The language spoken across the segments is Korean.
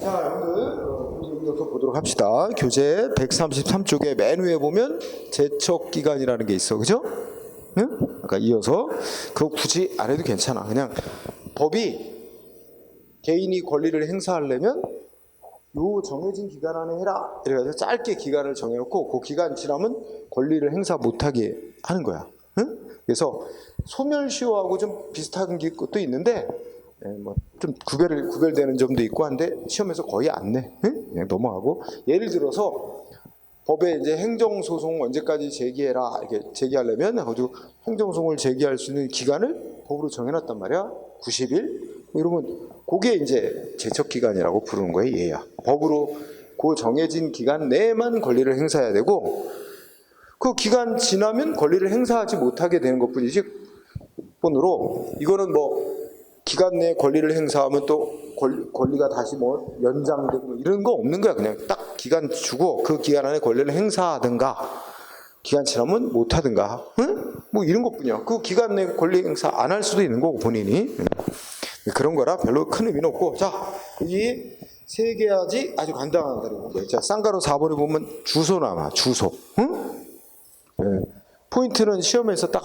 자, 여러분들 교재부터 보도록 합시다. 교재 133쪽에 맨 위에 보면 제척기간이라는 게 있어, 그죠? 응? 아까 이어서 그거 굳이 안 해도 괜찮아. 그냥 법이 개인이 권리를 행사하려면 요 정해진 기간 안에 해라. 이래가지고 짧게 기간을 정해놓고 그 기간 지나면 권리를 행사 못하게 하는 거야. 응? 그래서 소멸시효하고 좀 비슷한 것도 있는데 뭐 좀 구별되는 점도 있고 한데 시험에서 거의 안 내. 응? 그냥 넘어가고. 예를 들어서 법에 이제 행정소송 언제까지 제기해라 이렇게 제기하려면 아주 행정소송을 제기할 수 있는 기간을 법으로 정해놨단 말이야. 90일. 이러면 그게 이제 제척기간이라고 부르는 거예요. 얘야. 법으로 그 정해진 기간 내에만 권리를 행사해야 되고 그 기간 지나면 권리를 행사하지 못하게 되는 것뿐이지. 본으로 이거는 뭐 기간 내에 권리를 행사하면 또 권리가 다시 뭐 연장되고 이런 거 없는 거야. 그냥 딱 기간 주고 그 기간 안에 권리를 행사하든가 기간 지나면 못 하든가. 응? 뭐 이런 것뿐이야. 그 기간 내에 권리 행사 안 할 수도 있는 거고 본인이. 그런 거라 별로 큰 의미는 없고. 자, 이 세 개야지 아주 간단한 거예요. 자, 쌍가루 4번에 보면 주소 나와. 주소. 응? 네. 포인트는 시험에서 딱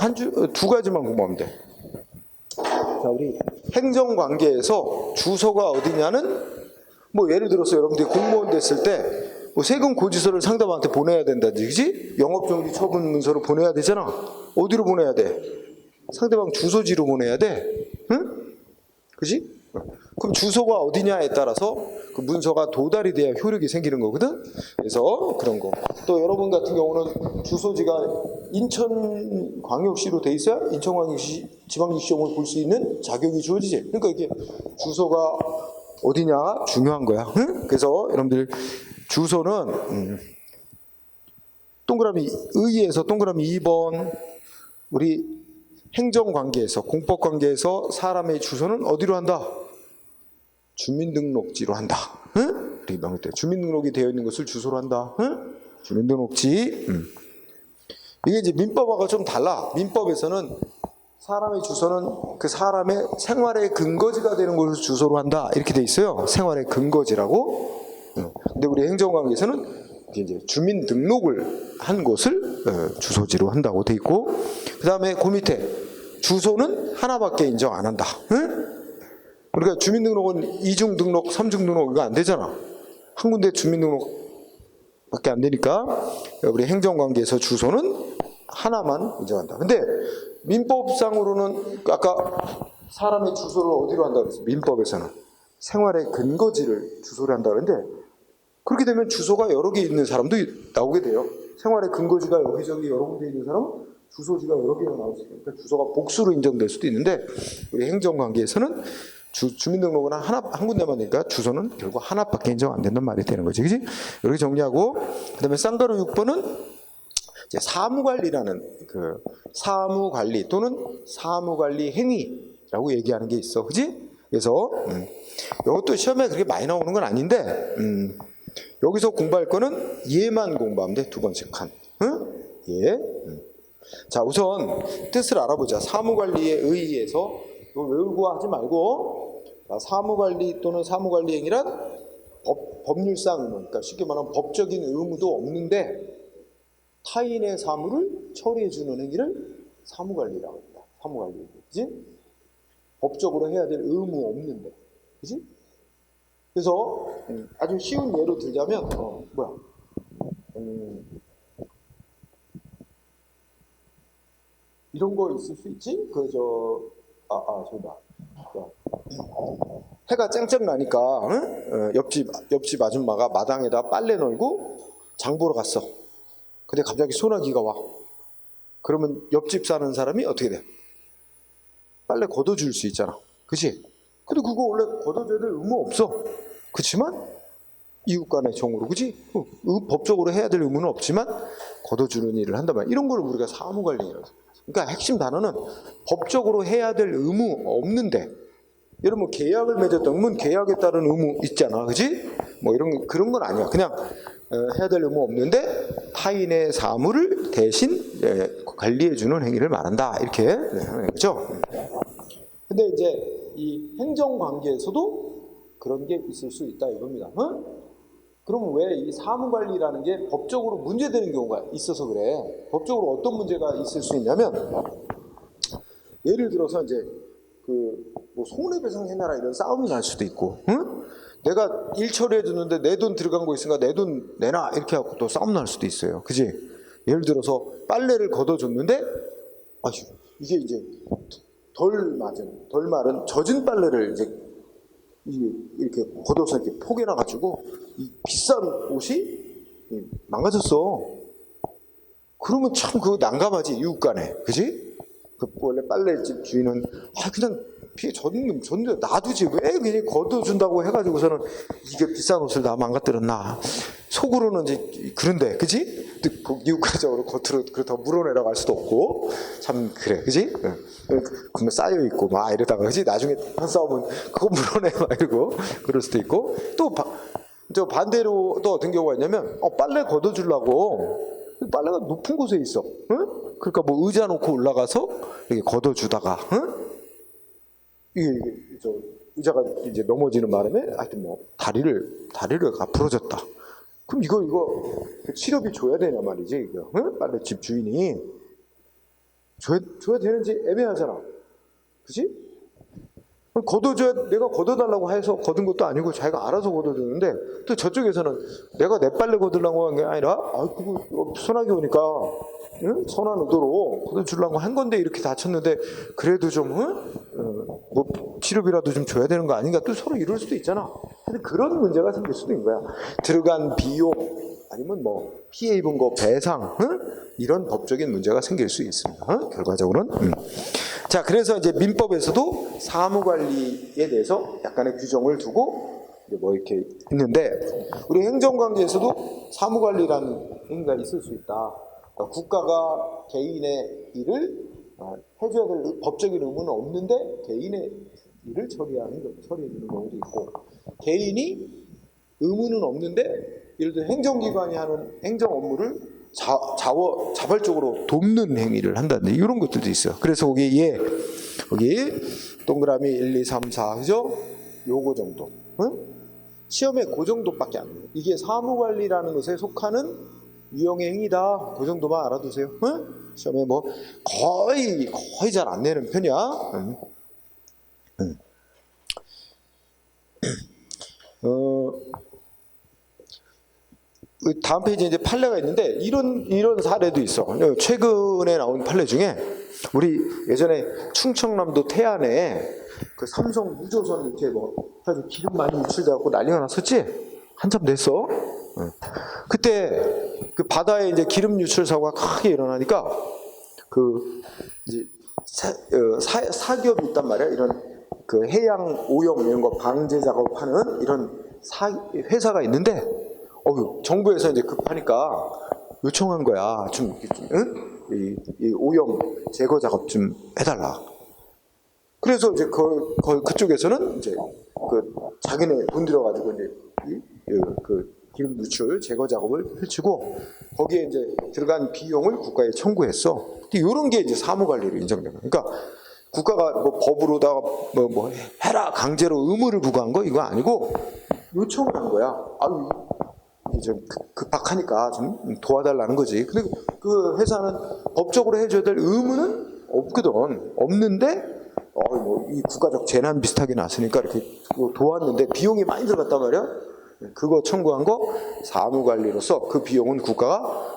두 가지만 공부하면 돼. 자, 우리 행정관계에서 주소가 어디냐는 뭐 예를 들어서 여러분들이 공무원 됐을 때 뭐 세금 고지서를 상대방한테 보내야 된다든지, 그지? 영업정지 처분 문서를 보내야 되잖아. 어디로 보내야 돼? 상대방 주소지로 보내야 돼. 응? 그지? 그럼 주소가 어디냐에 따라서 그 문서가 도달이 돼야 효력이 생기는 거거든. 그래서 그런 거. 또 여러분 같은 경우는 주소지가 인천광역시로 돼 있어야 인천광역시 지방직 시험을 볼 수 있는 자격이 주어지지. 그러니까 이게 주소가 어디냐 중요한 거야. 응? 그래서 여러분들 주소는 동그라미 의에서 동그라미 2번 우리 행정관계에서 공법관계에서 사람의 주소는 어디로 한다? 주민등록지로 한다. 응? 우리 명의 때 주민등록이 되어 있는 것을 주소로 한다. 응? 주민등록지. 이게 이제 민법하고 좀 달라. 민법에서는 사람의 주소는 그 사람의 생활의 근거지가 되는 것을 주소로 한다. 이렇게 돼 있어요. 생활의 근거지라고. 근데 우리 행정관계에서는 이제 주민등록을 한 곳을 주소지로 한다고 돼 있고, 그 다음에 그 밑에 주소는 하나밖에 인정 안 한다. 응? 그러니까 주민등록은 2중 등록, 3중 등록 이거 안 되잖아. 한 군데 주민등록밖에 안 되니까 우리 행정관계에서 주소는 하나만 인정한다. 근데 민법상으로는 아까 사람의 주소를 어디로 한다고 그랬어요? 민법에서는 생활의 근거지를 주소로 한다고 그랬는데 그렇게 되면 주소가 여러 개 있는 사람도 나오게 돼요. 생활의 근거지가 여기저기 여러 군데 있는 사람은 주소지가 여러 개가 나올 수 있어요. 그러니까 주소가 복수로 인정될 수도 있는데 우리 행정관계에서는 주민등록은 한 군데만 되니까 주소는 결국 하나밖에 인정 안 된다는 말이 되는 거지. 그지? 이렇게 정리하고, 그 다음에 쌍가루 6번은 이제 사무관리라는 그 사무관리 또는 사무관리 행위라고 얘기하는 게 있어. 그지? 그래서 이것도 시험에 그렇게 많이 나오는 건 아닌데 여기서 공부할 거는 얘만 공부하면 돼. 두 번째 칸. 응? 예. 자, 우선 뜻을 알아보자. 사무관리에 의해서 이거 외우고 하지 말고, 자, 사무관리 또는 사무관리 행위란 법률상 의무, 그러니까 쉽게 말하면 법적인 의무도 없는데 타인의 사무를 처리해주는 행위를 사무관리라고 합니다. 사무관리, 그지? 법적으로 해야 될 의무 없는데, 그지? 그래서 아주 쉬운 예로 들자면 이런 거 있을 수 있지? 저기다. 해가 쨍쨍 나니까 응? 옆집 아줌마가 마당에다 빨래 널고 장 보러 갔어. 근데 갑자기 소나기가 와. 그러면 옆집 사는 사람이 어떻게 돼? 빨래 걷어줄 수 있잖아. 그치? 근데 그거 원래 걷어줘야 될 의무 없어. 그렇지만 이웃 간의 정으로, 그지? 법적으로 해야 될 의무는 없지만 걷어주는 일을 한단 말이야. 이런 걸 우리가 사무관리라고 해요. 그러니까 핵심 단어는 법적으로 해야 될 의무 없는데, 여러분 계약을 맺었다면 계약에 따른 의무 있잖아, 그지? 뭐 그런 건 아니야. 그냥 해야 될 의무 없는데 타인의 사무를 대신 관리해주는 행위를 말한다. 이렇게 하는 거죠. 근데 이제 이 행정관계에서도 그런 게 있을 수 있다 이겁니다. 그럼 왜 이 사무관리라는 게 법적으로 문제되는 경우가 있어서 그래. 법적으로 어떤 문제가 있을 수 있냐면, 예를 들어서 이제 뭐 손해배상 해놔라 이런 싸움이 날 수도 있고, 내가 일 처리해 주는데 내 돈 들어간 거 있으니까 내 돈 내놔 이렇게 하고 또 싸움 날 수도 있어요. 그지? 예를 들어서 빨래를 걷어줬는데, 이게 이제 덜 마른 젖은 빨래를 이제 이렇게 걷어서 이렇게 포개나 가지고 이 비싼 옷이 망가졌어. 그러면 참 그거 난감하지, 이웃간에. 그지? 그 원래 빨래집 주인은 그냥 피해 줬는데 놔두지 왜 그냥 걷어준다고 해가지고서는 이게 비싼 옷을 다 망가뜨렸나. 속으로는 이제 그런데, 그지? 이웃가적으로 겉으로 그렇다고 물어내라고 할 수도 없고, 참 그래, 그지? 그러면 쌓여 있고 막 이러다가, 그지? 나중에 한 싸우면 그거 물어내 막 이러고 그럴 수도 있고, 또 반대로 또 어떤 경우가 있냐면, 빨래 걷어주려고 빨래가 높은 곳에 있어. 그러니까 뭐 의자 놓고 올라가서 이렇게 걷어주다가, 의자가 이제 넘어지는 바람에 하여튼 뭐 다리가 부러졌다. 그럼 이거 치료비 줘야 되냐 말이지, 이거. 빨래집 주인이 줘야 되는지 애매하잖아. 그지? 내가 걷어달라고 해서 걷은 것도 아니고 자기가 알아서 걷어주는데, 또 저쪽에서는 내가 내 빨래 걷으려고 한 게 아니라, 그거 소나기 오니까 선한 의도로 걷어주려고 한 건데 이렇게 다쳤는데, 그래도 좀 뭐 치료비라도 좀 줘야 되는 거 아닌가, 또 서로 이럴 수도 있잖아. 근데 그런 문제가 생길 수도 있는 거야. 들어간 비용 아니면 뭐 피해 입은 거 배상, 이런 법적인 문제가 생길 수 있습니다. 결과적으로는. 자, 그래서 이제 민법에서도 사무관리에 대해서 약간의 규정을 두고 뭐 이렇게 있는데, 우리 행정관계에서도 사무관리라는 행위가 있을 수 있다. 그러니까 국가가 개인의 일을 해줘야 될 법적인 의무는 없는데 개인의 일을 처리해주는 경우도 있고, 개인이 의무는 없는데 예를 들어 행정기관이 하는 행정 업무를 자발적으로 돕는 행위를 한다든지 이런 것들도 있어요. 그래서 거기 동그라미 1, 2, 3, 4, 그죠? 요거 정도. 시험에 그 정도밖에 안 돼요. 이게 사무관리라는 것에 속하는 유형의 행위다. 그 정도만 알아두세요. 시험에 뭐 거의 잘 안 내는 편이야. 다음 페이지에 이제 판례가 있는데, 이런 사례도 있어. 최근에 나온 판례 중에, 우리 예전에 충청남도 태안에 그 삼성 무조선 이렇게 뭐 해가지고 기름 많이 유출돼갖고 난리가 났었지? 한참 됐어. 그때 그 바다에 이제 기름 유출 사고가 크게 일어나니까 이제 사기업이 있단 말이야. 이런 그 해양 오염 이런 거 방제 작업하는 이런 회사가 있는데, 정부에서 이제 급하니까 요청한 거야. 이 오염 제거 작업 좀 해달라. 그래서 이제 그쪽에서는 이제 자기네 돈 들여가지고 이제 기름 누출 제거 작업을 펼치고, 거기에 이제 들어간 비용을 국가에 청구했어. 이런 게 이제 사무관리로 인정되는 거야. 그러니까 국가가 뭐 법으로다가 뭐 해라 강제로 의무를 부과한 거 이거 아니고 요청을 한 거야. 좀 급박하니까 좀 도와달라는 거지. 근데 그 회사는 법적으로 해줘야 될 의무는 없는데, 이 국가적 재난 비슷하게 났으니까 이렇게 도왔는데 비용이 많이 들어갔단 말이야. 그거 청구한 거 사무관리로서 그 비용은 국가가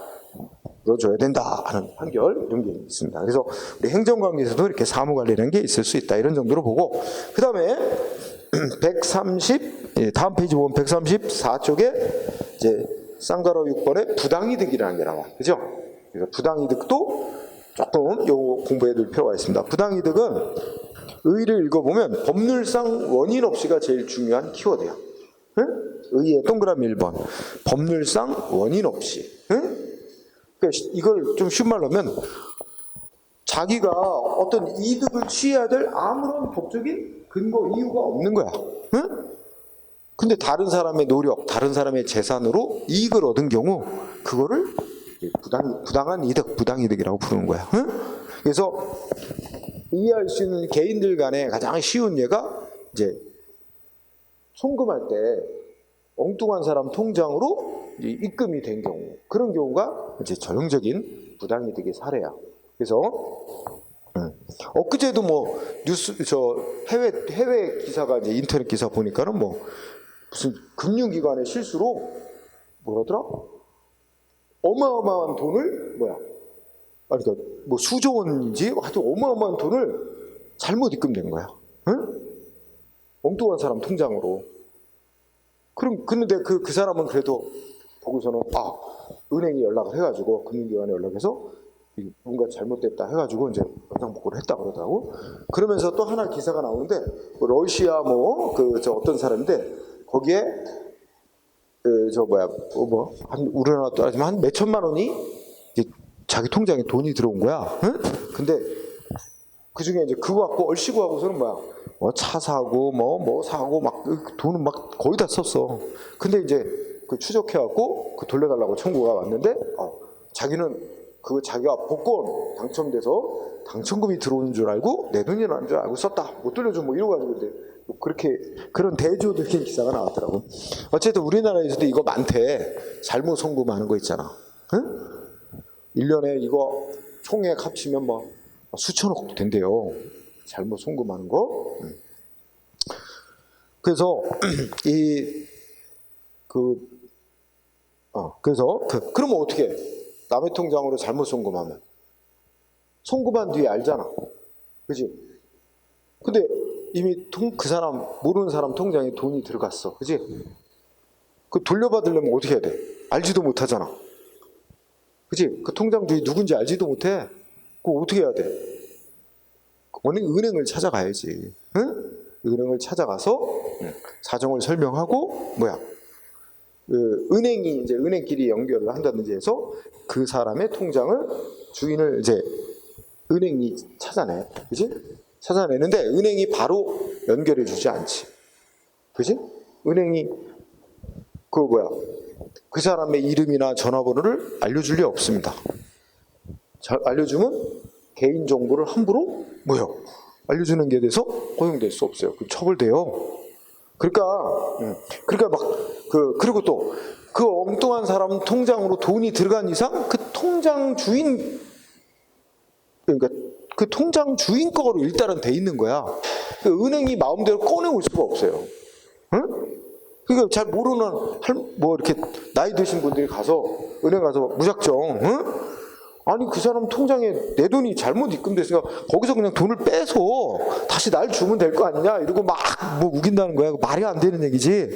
물어줘야 된다 하는 판결, 이런 게 있습니다. 그래서 우리 행정관계에서도 이렇게 사무관리라는 게 있을 수 있다, 이런 정도로 보고, 그 다음에 130, 다음 페이지 보면 134쪽에 이제 쌍괄호 6번에 부당이득이라는 게 나와. 그죠? 그래서 부당이득도 조금 요거 공부해 둘 필요가 있습니다. 부당이득은 의의를 읽어보면 법률상 원인 없이가 제일 중요한 키워드야. 의의 동그라미 1번. 법률상 원인 없이. 그러니까 이걸 좀 쉬운 말로 하면, 자기가 어떤 이득을 취해야 될 아무런 법적인 근거, 이유가 없는 거야. 근데 다른 사람의 노력, 다른 사람의 재산으로 이익을 얻은 경우, 그거를 부당한 이득, 부당이득이라고 부르는 거야. 그래서 이해할 수 있는 개인들 간에 가장 쉬운 예가 이제 송금할 때 엉뚱한 사람 통장으로 이제 입금이 된 경우, 그런 경우가 이제 전형적인 부당이득의 사례야. 그래서 엊그제도 뭐 뉴스 해외 기사가 이제 인터넷 기사 보니까는 뭐 무슨 금융기관의 실수로 뭐라더라? 어마어마한 돈을 그러니까 뭐 수조 원인지 하여튼 어마어마한 돈을 잘못 입금된 거야. 응? 엉뚱한 사람 통장으로. 그런데 그 사람은 그래도 보고서는 은행에 연락을 해가지고 금융기관에 연락해서 뭔가 잘못됐다 해가지고 이제 영상복구를 했다 그러더라고. 그러면서 또 하나 기사가 나오는데 뭐 러시아 어떤 사람인데 거기에 한 우리나라 따지면 한 몇천만 원이 자기 통장에 돈이 들어온 거야. 응? 근데 그 중에 이제 그거 갖고 얼씨구 하고서는 차 사고 뭐 사고 막 돈은 막 거의 다 썼어. 근데 이제 그 추적해갖고 그 돌려달라고 청구가 왔는데 자기는 자기가 복권 당첨돼서 당첨금이 들어오는 줄 알고 내 돈이라는 줄 알고 썼다. 못 돌려줘 뭐 이러가지고 이제 그렇게 그런 대조적인 기사가 나왔더라고. 어쨌든 우리나라에서도 이거 많대. 잘못 송금하는 거 있잖아. 응? 1년에 이거 총액 합치면 수천억 된대요. 잘못 송금하는 거. 그래서 그러면 어떻게 해? 남의 통장으로 잘못 송금하면 송금한 뒤에 알잖아. 그지? 근데 이미 그 사람 모르는 사람 통장에 돈이 들어갔어. 그지? 그 돌려받으려면 어떻게 해야 돼? 알지도 못하잖아. 그지? 그 통장 주인 누군지 알지도 못해. 그거 어떻게 해야 돼? 은행을 찾아가야지. 응? 은행을 찾아가서 사정을 설명하고 은행이 이제 은행끼리 연결을 한다든지 해서 그 사람의 통장을 주인을 이제 은행이 찾아내. 그지? 찾아내는데 은행이 바로 연결해 주지 않지. 그지? 은행이 그 사람의 이름이나 전화번호를 알려줄 리 없습니다. 알려주면 개인정보를 함부로 알려주는 게 돼서 허용될 수 없어요. 처벌돼요. 그러니까 그리고 또 그 엉뚱한 사람 통장으로 돈이 들어간 이상 그 통장 주인 거로 일단은 돼 있는 거야. 은행이 마음대로 꺼내올 수가 없어요. 응? 그러니까 잘 모르는 이렇게 나이 드신 분들이 은행 가서 무작정, 응? 아니 그 사람 통장에 내 돈이 잘못 입금됐으니까 거기서 그냥 돈을 빼서 다시 날 주면 될 거 아니냐 이러고 막 우긴다는 거야. 말이 안 되는 얘기지.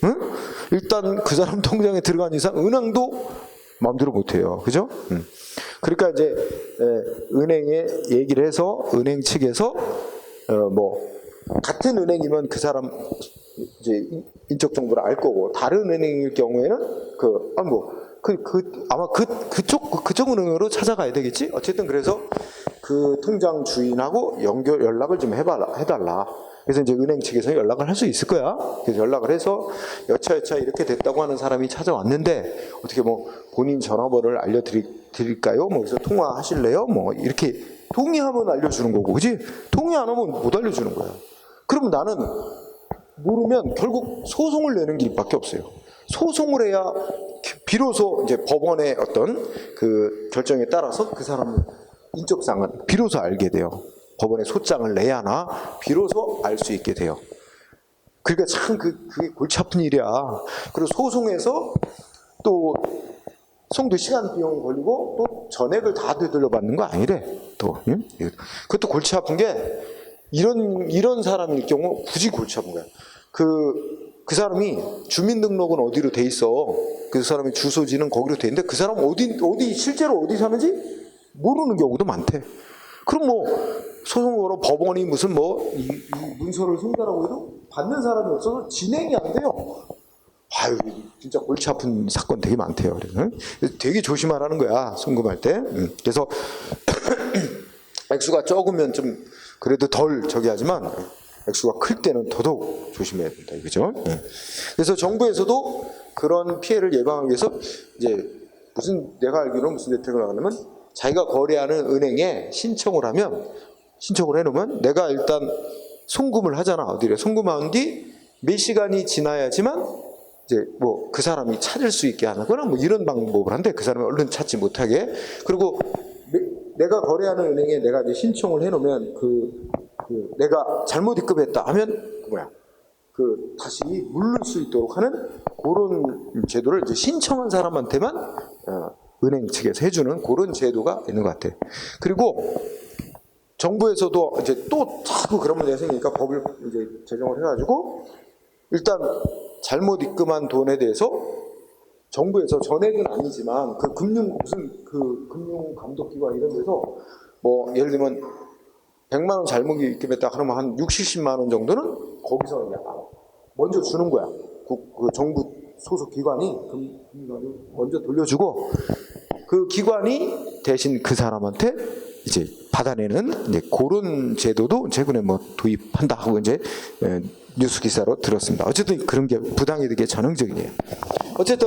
응? 일단 그 사람 통장에 들어간 이상 은행도 마음대로 못해요. 그죠? 그러니까 이제 은행에 얘기를 해서 은행 측에서 같은 은행이면 그 사람 이제 인적 정보를 알 거고 다른 은행일 경우에는 아마 그쪽 은행으로 찾아가야 되겠지? 어쨌든 그래서 그 통장 주인하고 연락을 좀 해달라. 그래서 이제 은행 측에서 연락을 할 수 있을 거야. 그래서 연락을 해서 여차여차 이렇게 됐다고 하는 사람이 찾아왔는데 어떻게 본인 전화번호를 알려드릴까요? 그래서 통화하실래요? 이렇게 동의하면 알려주는 거고, 그지? 동의 안 하면 못 알려주는 거야. 그러면 나는 모르면 결국 소송을 내는 길밖에 없어요. 소송을 해야 비로소 이제 법원의 어떤 그 결정에 따라서 그 사람 인적사항은 비로소 알게 돼요. 법원에 소장을 내야 하나 비로소 알 수 있게 돼요. 그러니까 참 그게 골치 아픈 일이야. 그리고 소송에서 또 송도 시간 비용이 걸리고 또 전액을 다 되돌려받는 거 아니래. 또 그것도 골치 아픈 게 이런 사람일 경우 굳이 골치 아픈 거야. 그 사람이 주민등록은 어디로 돼 있어. 그 사람의 주소지는 거기로 돼 있는데 그 사람 어디 실제로 어디 사는지 모르는 경우도 많대. 그럼 소송 걸어 법원이 무슨 이 문서를 송달하고 해도 받는 사람이 없어서 진행이 안 돼요. 아유, 진짜 골치 아픈 사건 되게 많대요. 그래서 되게 조심하라는 거야, 송금할 때. 그래서 액수가 적으면 좀 그래도 덜 하지만 액수가 클 때는 더더욱 조심해야 된다, 그죠? 그래서 정부에서도 그런 피해를 예방하기 위해서 이제 내가 알기로는 무슨 대책을 나가냐면 자기가 거래하는 은행에 신청을 해놓으면 내가 일단 송금을 하잖아. 어디래? 송금한 뒤 몇 시간이 지나야지만 이제 뭐 그 사람이 찾을 수 있게 하거나 뭐 이런 방법을 한데 그 사람이 얼른 찾지 못하게. 그리고 내가 거래하는 은행에 내가 이제 신청을 해놓으면 내가 잘못 입금했다 하면 다시 물를 수 있도록 하는 그런 제도를 이제 신청한 사람한테만 은행 측에서 해주는 그런 제도가 있는 것 같아요. 그리고 정부에서도 이제 또 자꾸 그런 문제가 생기니까 법을 이제 제정을 해가지고 일단 잘못 입금한 돈에 대해서 정부에서 전액은 아니지만 그 금융감독기관 이런 데서 뭐 예를 들면 100만 원 잘못 입금했다 그러면 한 60, 70만 원 정도는 거기서 먼저 주는 거야. 그 정부 소속 기관이 먼저 돌려주고 그 기관이 대신 그 사람한테 이제 받아내는 이제 그런 제도도 최근에 뭐 도입한다 하고 이제 뉴스 기사로 들었습니다. 어쨌든 그런 게 부당이득의 전형적이에요. 어쨌든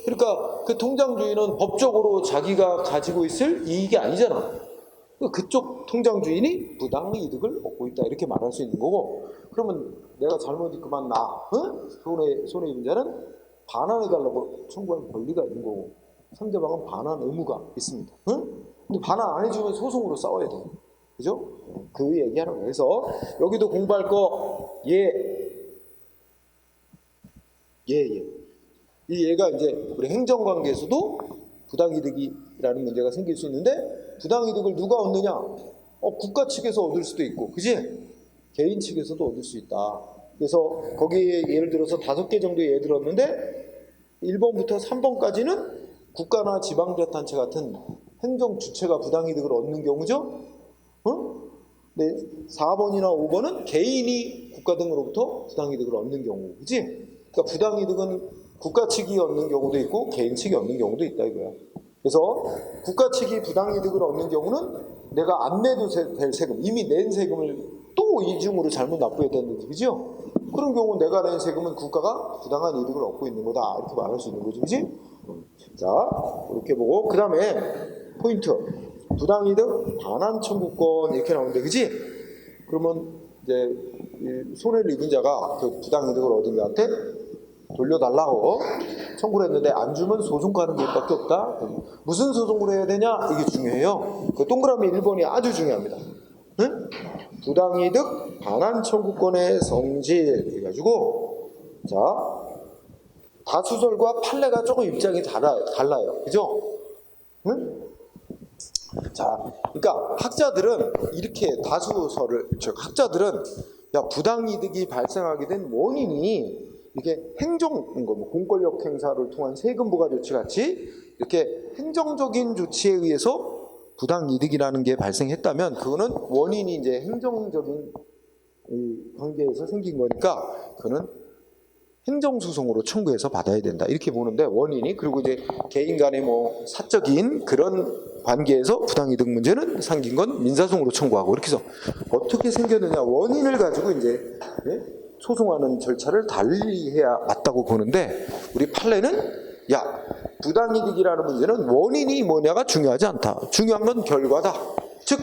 그러니까 그 통장 주인은 법적으로 자기가 가지고 있을 이익이 아니잖아. 그쪽 통장 주인이 부당이득을 얻고 있다 이렇게 말할 수 있는 거고, 그러면 내가 잘못 입금한 손해입은 자는 반환해달라고 청구할 권리가 있는 거고 상대방은 반환 의무가 있습니다. 근데 반환 안 해주면 소송으로 싸워야 돼요. 그죠? 그 얘기하는 거예요. 그래서 여기도 공부할 거 이 얘가 이제 우리 행정관계에서도 부당이득이라는 문제가 생길 수 있는데 부당이득을 누가 얻느냐? 국가 측에서 얻을 수도 있고, 그지? 개인 측에서도 얻을 수 있다. 그래서 거기에 예를 들어서 5개 정도 예를 들었는데 1번부터 3번까지는 국가나 지방자치단체 같은 행정 주체가 부당이득을 얻는 경우죠. 네, 4번이나 5번은 개인이 국가 등으로부터 부당이득을 얻는 경우, 그지? 그러니까 부당이득은 국가 측이 얻는 경우도 있고 개인 측이 얻는 경우도 있다 이거야. 그래서 국가 측이 부당이득을 얻는 경우는 내가 안 내도 될 세금, 이미 낸 세금을 또 이중으로 잘못 납부했다는 거지, 그죠? 그런 경우 내가 낸 세금은 국가가 부당한 이득을 얻고 있는 거다 이렇게 말할 수 있는 거지, 그지? 자, 이렇게 보고 그 다음에 포인트, 부당이득 반환 청구권 이렇게 나오는데, 그지? 그러면 이제 손해를 입은 자가 그 부당이득을 얻은 자한테 돌려달라고 청구를 했는데 안 주면 소송 가는 길밖에 없다. 무슨 소송을 해야 되냐? 이게 중요해요. 그 동그라미 1번이 아주 중요합니다. 응? 부당이득 반환 청구권의 성질 해가지고, 자, 다수설과 판례가 조금 입장이 달라요. 그죠? 응? 자, 그러니까 학자들은 이렇게 학자들은 부당이득이 발생하게 된 원인이 이게 공권력 행사를 통한 세금 부과 조치 같이 이렇게 행정적인 조치에 의해서 부당이득이라는 게 발생했다면 그거는 원인이 이제 행정적인 관계에서 생긴 거니까 그거는 행정소송으로 청구해서 받아야 된다 이렇게 보는데, 원인이, 그리고 이제 개인 간의 뭐 사적인 그런 관계에서 부당이득 문제는 생긴 건 민사소송으로 청구하고, 이렇게 해서 어떻게 생겼느냐 원인을 가지고 이제 소송하는 절차를 달리해야 맞다고 보는데, 우리 판례는 부당이득이라는 문제는 원인이 뭐냐가 중요하지 않다. 중요한 건 결과다. 즉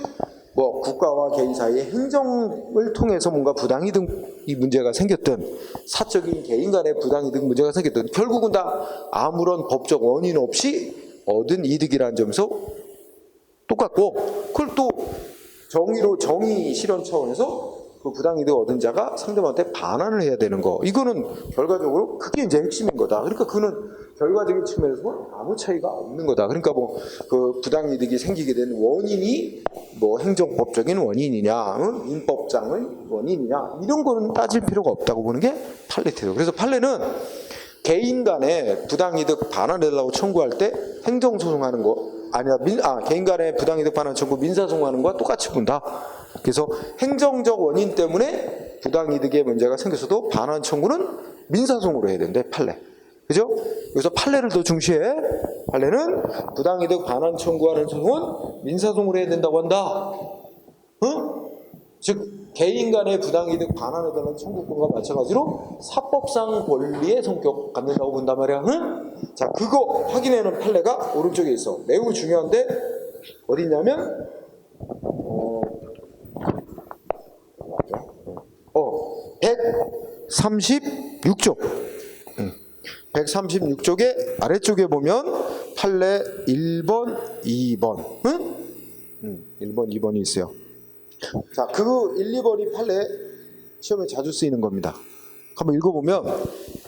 뭐 국가와 개인 사이의 행정을 통해서 뭔가 부당이득 문제가 생겼든 사적인 개인 간의 부당이득 문제가 생겼든 결국은 다 아무런 법적 원인 없이 얻은 이득이라는 점에서 똑같고, 그걸 또 정의 실현 차원에서 그 부당이득 얻은 자가 상대방한테 반환을 해야 되는 거, 이거는 결과적으로 그게 이제 핵심인 거다. 그러니까 그는 결과적인 측면에서 아무 차이가 없는 거다. 그러니까 뭐 그 부당이득이 생기게 된 원인이 뭐 행정법적인 원인이냐, 민법상의 원인이냐, 이런 거는 따질 필요가 없다고 보는 게 판례태도. 그래서 판례는 개인 간에 부당이득 반환해달라고 청구할 때 행정소송하는 거 개인 간의 부당이득 반환 청구 민사소송하는 거와 똑같이 본다. 그래서 행정적 원인 때문에 부당이득의 문제가 생겼어도 반환 청구는 민사소송으로 해야 된대, 판례. 그죠? 그래서 판례를 더 중시해. 판례는 부당이득 반환 청구하는 소송은 민사소송으로 해야 된다고 한다. 즉 개인 간의 부당이득 반환해달라는 청구권과 마찬가지로 사법상 권리의 성격 갖는다고 본단 말이야. 자, 그거 확인해놓은 판례가 오른쪽에 있어. 매우 중요한데 어디냐면 100 136쪽. 136쪽의 아래쪽에 보면 판례 1번, 2번. 1번, 2번이 있어요. 자, 그 1, 2번이 판례 시험에 자주 쓰이는 겁니다. 한번 읽어보면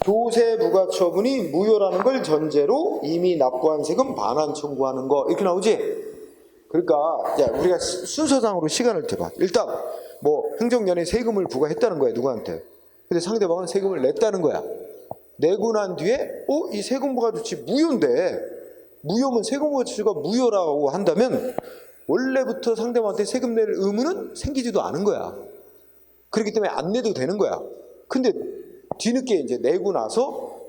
교세 부가처분이 무효라는 걸 전제로 이미 납부한 세금 반환 청구하는 거 이렇게 나오지? 그러니까 야, 우리가 순서상으로 시간을 대봐. 일단 뭐 행정연에 세금을 부과했다는 거야, 누구한테. 근데 상대방은 세금을 냈다는 거야. 내고 난 뒤에 이 세금 부과 조치 무효인데, 무효면 세금 부과 조치가 무효라고 한다면 원래부터 상대방한테 세금 낼 의무는 생기지도 않은 거야. 그렇기 때문에 안 내도 되는 거야. 근데 뒤늦게 이제 내고 나서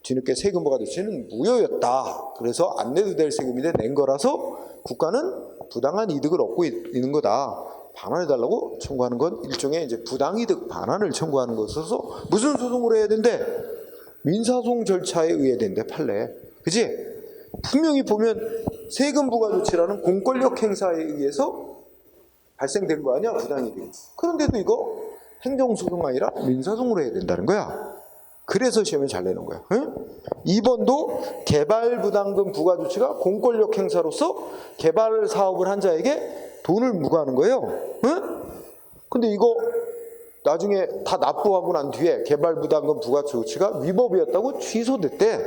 뒤늦게 세금 부과 조치는 무효였다. 그래서 안 내도 될 세금인데 낸 거라서 국가는 부당한 이득을 얻고 있는 거다. 반환해달라고 청구하는 건 일종의 이제 부당이득 반환을 청구하는 것이어서 무슨 소송을 해야 된대? 민사소송 절차에 의해 된대, 판례. 그치? 분명히 보면 세금 부과 조치라는 공권력 행사에 의해서 발생된 거 아니야, 부당이득. 그런데도 이거 행정소송 아니라 민사소송으로 해야 된다는 거야. 그래서 시험에 잘 내는 거야. 응? 2번도 개발부담금 부과 조치가 공권력 행사로서 개발 사업을 한 자에게 돈을 부과하는 거예요. 응? 근데 이거 나중에 다 납부하고 난 뒤에 개발부담금 부과 조치가 위법이었다고 취소됐대.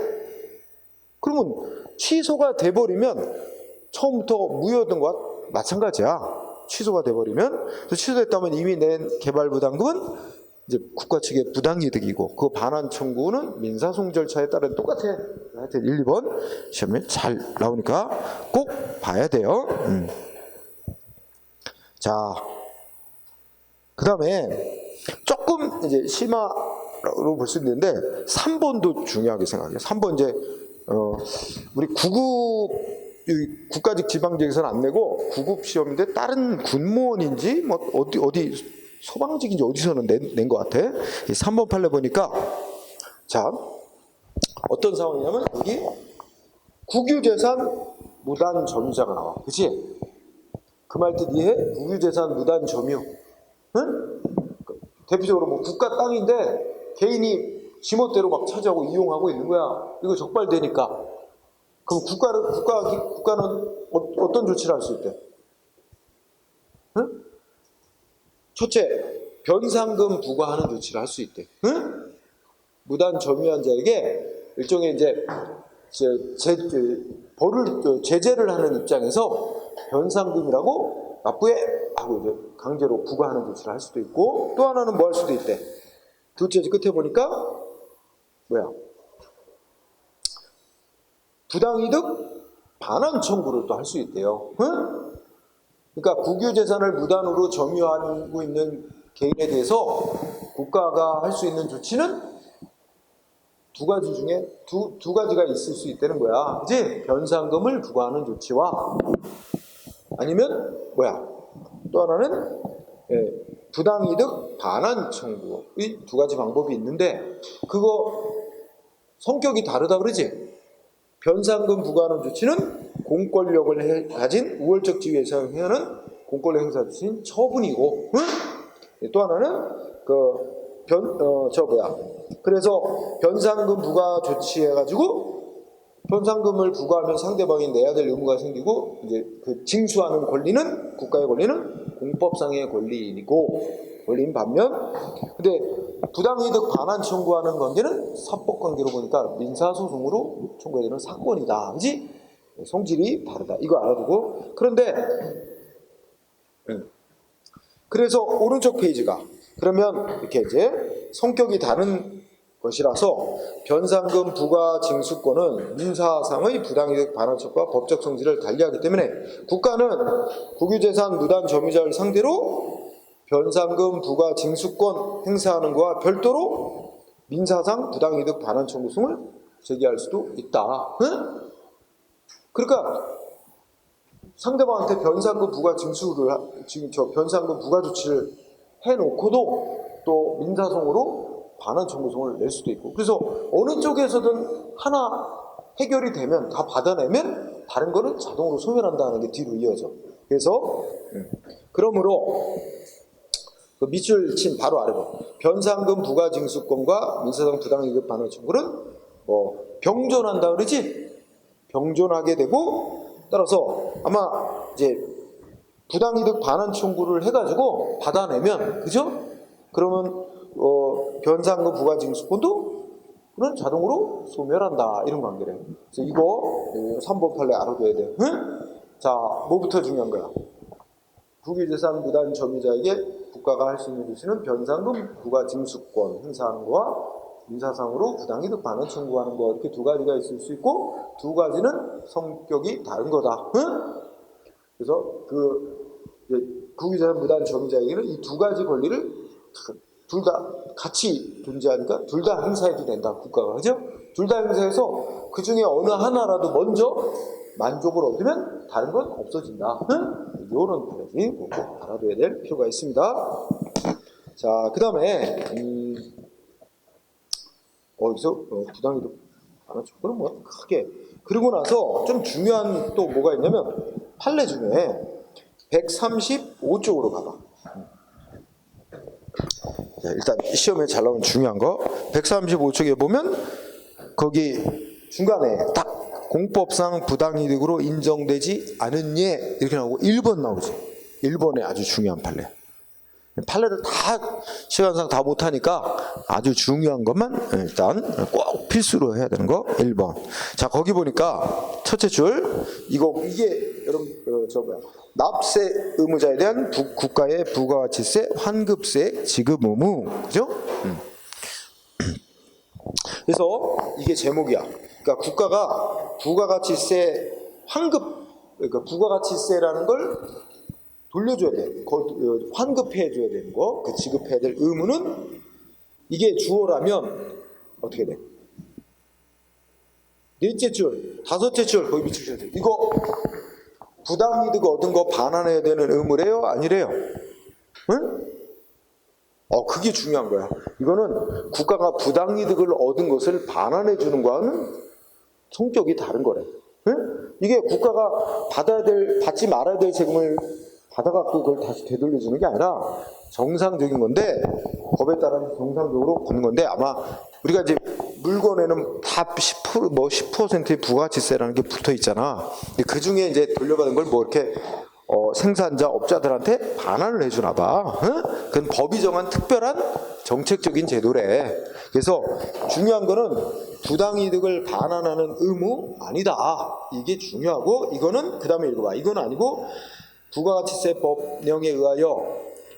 그러면 취소가 돼버리면 처음부터 무효였던 것과 마찬가지야. 취소가 돼버리면, 취소됐다면 이미 낸 개발부담금은 이제 국가 측의 부당이득이고 그 반환 청구는 민사소송 절차에 따른 똑같아. 하여튼 1, 2번 시험에 잘 나오니까 꼭 봐야 돼요. 자, 그 다음에 조금 이제 심화로 볼 수 있는데 3번도 중요하게 생각해요. 3번 이제 우리 국가직 지방직에서는 안 내고 구급 시험인데 다른 군무원인지 뭐 어디 소방직인지 어디서는 낸 것 같아. 이 3번 판례 보니까 자, 어떤 상황이냐면 여기 국유재산 무단 점유자가 나와. 그치? 그 말 뜻 이해해? 국유재산 무단 점유. 응? 대표적으로 뭐 국가 땅인데 개인이 지멋대로 막 차지하고 이용하고 있는 거야. 이거 적발되니까. 그럼 국가는 어떤 조치를 할 수 있대? 응? 첫째, 변상금 부과하는 조치를 할 수 있대. 응? 무단 점유한 자에게 일종의 이제 제재를 하는 입장에서 변상금이라고 납부해 하고 이제 강제로 부과하는 조치를 할 수도 있고, 또 하나는 뭐 할 수도 있대. 둘째 끝에 보니까 뭐야? 부당이득 반환 청구를 또 할 수 있대요. 응? 그러니까 국유재산을 무단으로 점유하고 있는 개인에 대해서 국가가 할 수 있는 조치는 두 가지 중에 두 가지가 있을 수 있다는 거야. 그치? 변상금을 부과하는 조치와 아니면 뭐야? 또 하나는 부당이득 반환 청구. 이 두 가지 방법이 있는데 그거 성격이 다르다 그러지? 변상금 부과하는 조치는 공권력을 가진 우월적 지위에서 행하는 공권력 행사 조치인 처분이고, 응? 또 하나는 그래서 변상금 부과 조치해가지고 변상금을 부과하면 상대방이 내야 될 의무가 생기고 이제 그 징수하는 권리는 국가의 권리는 공법상의 권리인 반면, 근데 부당이득 반환 청구하는 관계는 사법 관계로 보니까 민사소송으로 청구해야 되는 사건이다. 그지? 성질이 다르다. 이거 알아두고. 그런데 그래서 오른쪽 페이지가 그러면 이렇게 이제 성격이 다른 것이라서 변상금 부과 징수권은 민사상의 부당이득 반환 청구와 법적 성질을 달리하기 때문에 국가는 국유재산 무단 점유자를 상대로 변상금 부과 징수권 행사하는 것과 별도로 민사상 부당이득 반환 청구성을 제기할 수도 있다. 응? 그러니까 상대방한테 변상금 부과 변상금 부과 조치를 해놓고도 또 민사성으로 반환 청구성을 낼 수도 있고, 그래서 어느 쪽에서든 하나 해결이 되면 다 받아내면 다른 거는 자동으로 소멸한다는 게 뒤로 이어져. 그래서 그러므로 그 밑줄 친 바로 아래 봐. 변상금 부가징수권과 민사상 부당이득 반환 청구는 병존한다 그러지? 병존하게 되고 따라서 아마 이제 부당이득 반환 청구를 해가지고 받아내면 그죠? 그러면 변상금 부가징수권도 그런 자동으로 소멸한다 이런 관계래. 그래서 이거 3번 판례 알아둬야 돼. 응? 자, 뭐부터 중요한 거야? 국유재산 무단 점유자에게 국가가 할 수 있는 조치는 변상금 부가징수권 행사하는 거와 민사상으로 부당이득 반환 청구하는 거 이렇게 두 가지가 있을 수 있고 두 가지는 성격이 다른 거다. 응? 그래서 국유재산 무단 점유자에게는 이 두 가지 권리를 둘 다 같이 존재하니까 둘 다 행사해도 된다 국가가 그죠? 둘 다 행사해서 그 중에 어느 하나라도 먼저 만족을 얻으면 다른 건 없어진다. 응? 이런 까지 꼭 알아둬야 될 필요가 있습니다. 자, 그 다음에 여기서 부당이득 반환 청구는 뭐 크게 그리고 나서 좀 중요한 또 뭐가 있냐면 판례 중에 135쪽으로 가봐. 자, 일단 시험에 잘 나오는 중요한 거 135쪽에 보면 거기 중간에 딱 공법상 부당이득으로 인정되지 않은 예 이렇게 나오고 1번 나오지. 1번에 아주 중요한 판례. 판례를 다 시간상 다 못하니까 아주 중요한 것만 일단 꼭 필수로 해야 되는 거 1번. 자, 거기 보니까 첫째 줄 이게 여러분 납세 의무자에 대한 국가의 부가가치세, 환급세 지급 의무 그죠? 그래서 이게 제목이야. 그러니까 국가가 부가가치세 그러니까 부가가치세라는 걸 돌려줘야 돼. 환급해줘야 되는 거, 그 지급해야 될 의무는 이게 주어라면 어떻게 돼? 넷째 줄, 다섯째 줄 거기 밑줄 쳐. 이거 부당이득 얻은 거 반환해야 되는 의무래요? 아니래요? 응? 그게 중요한 거야. 이거는 국가가 부당이득을 얻은 것을 반환해 주는 거와는 성격이 다른 거래. 응? 이게 국가가 받지 말아야 될 세금을 받아갖고 그걸 다시 되돌려주는 게 아니라 정상적인 건데 법에 따라서 정상적으로 받는 건데 아마 우리가 이제 물건에는 다 10%의 부가가치세라는 게 붙어 있잖아. 그 중에 이제 돌려받은 걸 뭐 이렇게 생산자, 업자들한테 반환을 해주나 봐. 응? 그건 법이 정한 특별한 정책적인 제도래. 그래서 중요한 거는 부당이득을 반환하는 의무 아니다. 이게 중요하고 이거는 그 다음에 읽어봐. 이건 아니고 부가가치세법령에 의하여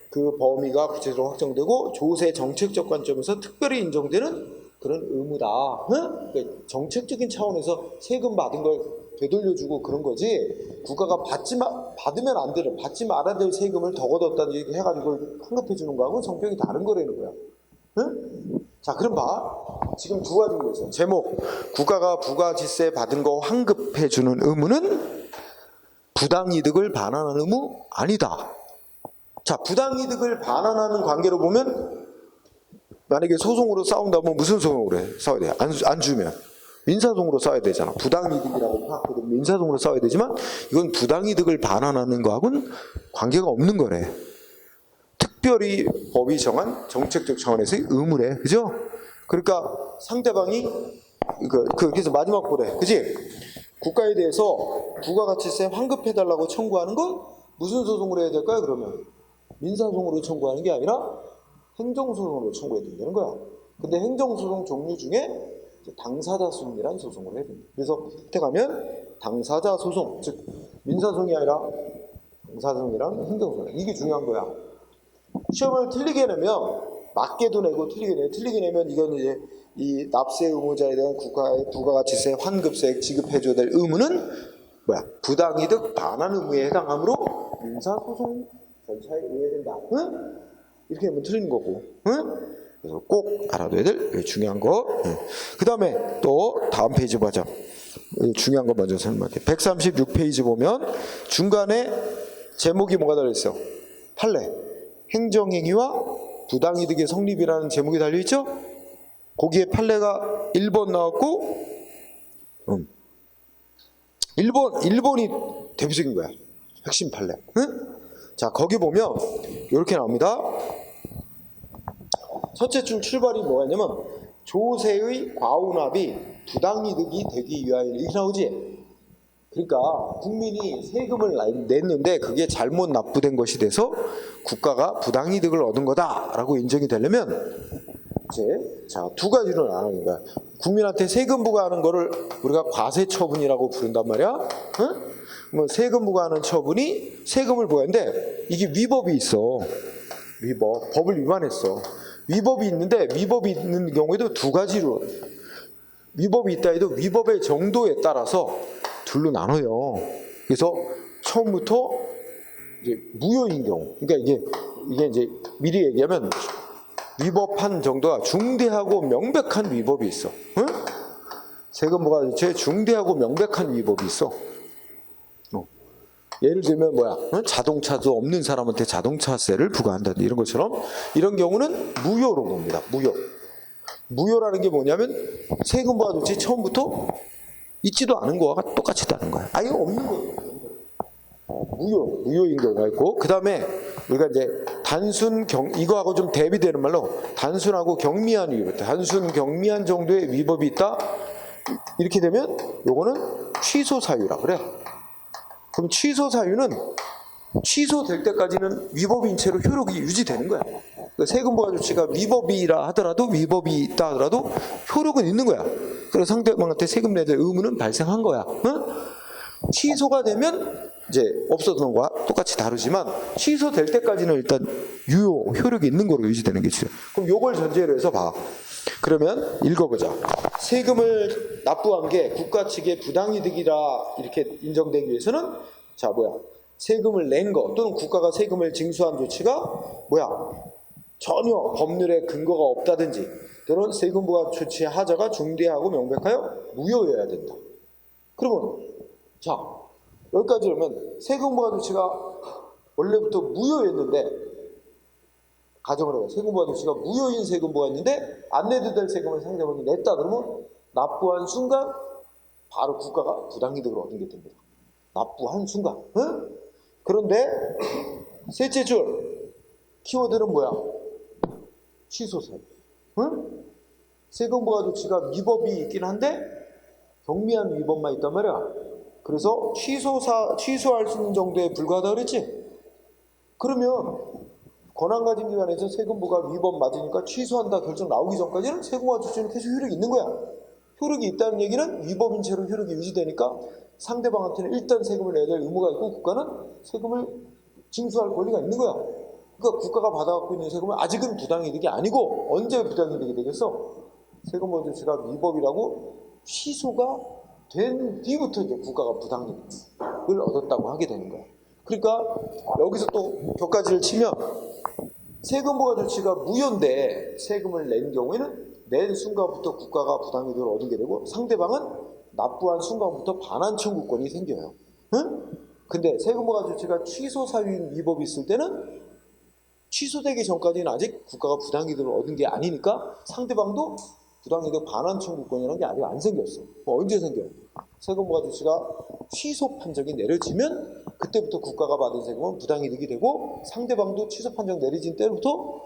그 범위가 구체적으로 확정되고 조세 정책적 관점에서 특별히 인정되는 그런 의무다. 응? 그러니까 정책적인 차원에서 세금 받은 걸 되돌려주고 그런 거지. 국가가 받으면 안 되는, 받지 말아야 될 세금을 더 걷었다는 얘기 해가지고 환급해 주는 거하고 성격이 다른 거라는 거야. 응? 자, 그럼 봐. 지금 두 가지인 거죠. 제목, 국가가 부가가치세 받은 거 환급해 주는 의무는 부당이득을 반환하는 의무 아니다. 자, 부당이득을 반환하는 관계로 보면 만약에 소송으로 싸운다면 무슨 소송으로 싸워야 돼? 안 주면 민사소송으로 싸워야 되잖아. 부당이득이라고 파악하면 민사소송으로 싸워야 되지만 이건 부당이득을 반환하는 거하고는 관계가 없는 거래. 특별히 법이 정한 정책적 차원에서의 의무래. 그죠? 그러니까 상대방이 그래서 마지막 보래. 그지? 국가에 대해서 부가가치세 환급해달라고 청구하는 건 무슨 소송으로 해야 될까요? 그러면 민사소송으로 청구하는 게 아니라 행정소송으로 청구해야 된다는 거야. 근데 행정소송 종류 중에 당사자 소송이라는 소송을 해야 된다. 그래서 밑에 가면 당사자 소송, 즉 민사소송이 아니라 당사소송이랑 행정소송. 이게 중요한 거야. 시험을 틀리게 내면 맞게도 내고 틀리게 내면 이건 이제 이 납세 의무자에 대한 국가의 부가가치세 환급세 지급해줘야 될 의무는 부당이득 반환 의무에 해당하므로 민사소송 절차에 의해야 된다. 응? 이렇게 하면 틀린 거고. 응? 그래서 꼭 알아둬야 될 중요한 거. 그 다음에 또 다음 페이지 보자. 중요한 거 먼저 설명할게. 136페이지 보면 중간에 제목이 뭐가 달려있어? 판례. 행정행위와 부당이득의 성립이라는 제목이 달려있죠? 거기에 판례가 1번 나왔고 1번이 대표적인 거야. 핵심 판례. 응? 자, 거기 보면 이렇게 나옵니다. 첫째 줄 출발이 뭐였냐면 조세의 과운합이 부당이득이 되기 위하여 이렇게 나오지. 그러니까 국민이 세금을 냈는데 그게 잘못 납부된 것이 돼서 국가가 부당이득을 얻은 거다라고 인정이 되려면 이제 자, 두 가지로 나누는 거야. 국민한테 세금 부과하는 거를 우리가 과세 처분이라고 부른단 말이야. 응? 뭐 세금 부과하는 처분이 세금을 부과하는데 이게 위법이 있어. 위법. 법을 위반했어. 위법이 있는데 위법이 있는 경우에도 두 가지로 위법이 있다 해도 위법의 정도에 따라서 둘로 나눠요. 그래서 처음부터 이제 무효인 경우, 그러니까 이게 이제 미리 얘기하면 위법한 정도가 중대하고 명백한 위법이 있어. 응? 세금 부과조치에 중대하고 명백한 위법이 있어. 예를 들면 뭐야? 응? 자동차도 없는 사람한테 자동차세를 부과한다 이런 것처럼 이런 경우는 무효로 봅니다. 무효. 무효라는 게 뭐냐면 세금 부과조치 처음부터 있지도 않은 거와 똑같이 다른 거야. 아예 없는 거예요. 무효인 경우가 있고, 그 다음에 우리가 이제 이거하고 좀 대비되는 말로 단순하고 경미한 위법, 단순 경미한 정도의 위법이 있다. 이렇게 되면 요거는 취소 사유라 그래. 그럼 취소 사유는 취소될 때까지는 위법인 채로 효력이 유지되는 거야. 그러니까 세금 부과 조치가 위법이라 하더라도 위법이 있다 하더라도 효력은 있는 거야. 그래서 상대방한테 세금 내야 될 의무는 발생한 거야. 응? 취소가 되면 이제 없어지는 거와 똑같이 다르지만 취소될 때까지는 일단 효력이 있는 거로 유지되는 게 있어요. 그럼 요걸 전제로 해서 봐. 그러면 읽어보자. 세금을 납부한 게 국가 측의 부당이득이라 이렇게 인정되기 위해서는 자 뭐야? 세금을 낸 거 또는 국가가 세금을 징수한 조치가 뭐야? 전혀 법률에 근거가 없다든지 또는 세금 부과 조치의 하자가 중대하고 명백하여 무효여야 된다. 그러면 자 여기까지 오면 세금 부과 조치가 원래부터 무효였는데 가정을 해봐. 세금 부과 조치가 무효인 세금 부과였는데 안 내도 될 세금을 상대방이 냈다 그러면 납부한 순간 바로 국가가 부당이득을 얻은 게 됩니다. 납부한 순간. 응? 그런데 셋째 줄 키워드는 뭐야? 취소사유. 응? 세금 부과 조치가 위법이 있긴 한데 경미한 위법만 있단 말이야. 그래서 취소할 수 있는 정도에 불과하다 그랬지? 그러면 권한 가진 기관에서 세금 부과 위법 맞으니까 취소한다 결정 나오기 전까지는 세금 부과 조치는 계속 효력이 있는 거야. 효력이 있다는 얘기는 위법인 채로 효력이 유지되니까 상대방한테는 일단 세금을 내야 될 의무가 있고 국가는 세금을 징수할 권리가 있는 거야. 그러니까 국가가 받아갖고 있는 세금은 아직은 부당이득이 아니고 언제 부당이득이 되겠어? 세금 부과 조치가 위법이라고 취소가 된 뒤부터 이제 국가가 부당이득을 얻었다고 하게 되는 거야. 그러니까 여기서 또 격가지를 치면 세금 부과 조치가 무효인데 세금을 낸 경우에는 낸 순간부터 국가가 부당이득을 얻은 게 되고 상대방은 납부한 순간부터 반환 청구권이 생겨요. 응? 근데 세금 부과 조치가 취소 사유인 위법이 있을 때는 취소되기 전까지는 아직 국가가 부당이득을 얻은 게 아니니까 상대방도 부당이득 반환 청구권이라는 게 아직 안 생겼어. 언제 생겨요? 세금 부과 조치가 취소 판정이 내려지면 그때부터 국가가 받은 세금은 부당이득이 되고 상대방도 취소 판정 내려진 때부터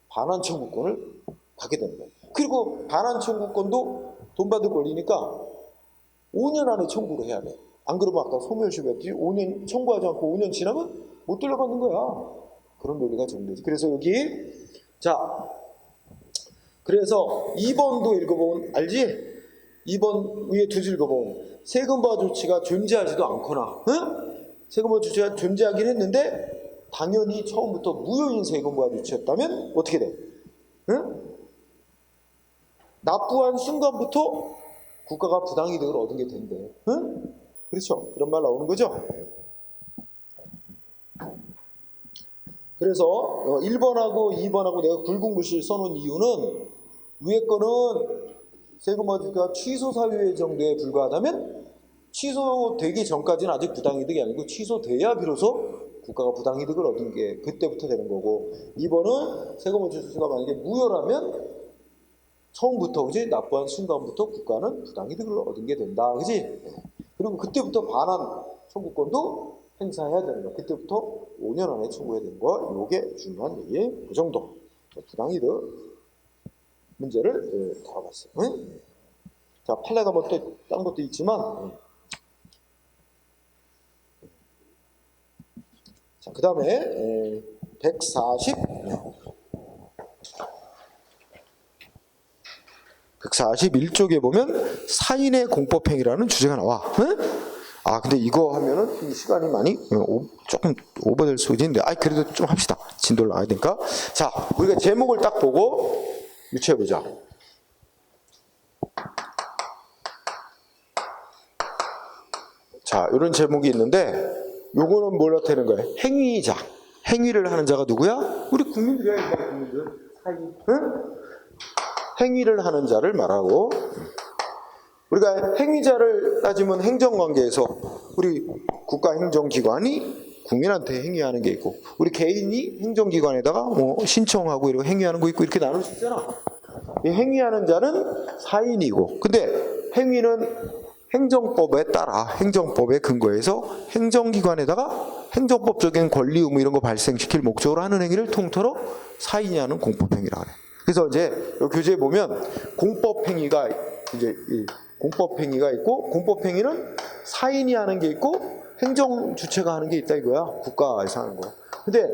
반환 청구권을 갖게 되는 거예요. 그리고 반환 청구권도 돈 받을 권리니까 5년 안에 청구를 해야 돼. 안 그러면 아까 소멸시효였지 5년 청구하지 않고 5년 지나면 못 돌려받는 거야. 그런 논리가 적용되지. 그래서 여기 자 그래서 2번도 읽어보면 알지? 2번 위에 두 줄 읽어보면 세금 부과 조치가 존재하지도 않거나 응? 세금 부과 조치가 존재하긴 했는데 당연히 처음부터 무효인 세금 부과 조치였다면 어떻게 돼? 응? 납부한 순간부터 국가가 부당이득을 얻은 게 된대. 응? 그렇죠? 그런 말 나오는 거죠? 그래서 1번하고 2번하고 내가 굵은 글씨를 써놓은 이유는 위에 거는 세금 부과 조치가 취소 사유 정도에 불과하다면 취소되기 전까지는 아직 부당이득이 아니고 취소돼야 비로소 국가가 부당이득을 얻은 게 그때부터 되는 거고 2번은 세금 부과 조치가 만약에 무효라면 처음부터 그지 납부한 순간부터 국가는 부당이득을 얻은 게 된다 그지 그리고 그때부터 반환 청구권도 행사해야 되는 거 그때부터 5년 안에 청구해야 되는 거 요게 중요한 얘기 그 정도 부당이득 문제를 다뤄봤어요. 응? 자, 판례가 뭐 또 딴 것도 있지만, 자, 그 다음에 141쪽에 보면 사인의 공법행위라는 주제가 나와. 응? 아, 근데 이거 하면은 이 시간이 많이 조금 오버될 수 있는데, 그래도 좀 합시다. 진도를 나가야 되니까. 자, 우리가 제목을 딱 보고 유추해보자. 자, 이런 제목이 있는데, 요거는 뭘 나타내는 거예요? 행위자. 행위를 하는 자가 누구야? 우리 국민들이야, 국민들. 사인. 응? 행위를 하는 자를 말하고, 우리가 행위자를 따지면 행정관계에서 우리 국가행정기관이 국민한테 행위하는 게 있고, 우리 개인이 행정기관에다가 뭐 신청하고 이렇게 행위하는 거 있고, 이렇게 나눌 수 있잖아. 이 행위하는 자는 사인이고, 근데 행위는 행정법에 따라 행정법에 근거해서 행정기관에다가 행정법적인 권리 의무 이런 거 발생시킬 목적으로 하는 행위를 통틀어 사인이 하는 공법행위라 그래. 그래서 이제 교재에 보면 공법행위가 이제 공법행위가 있고, 공법행위는 사인이 하는 게 있고 행정주체가 하는 게 있다 이거야. 국가에서 하는 거. 근데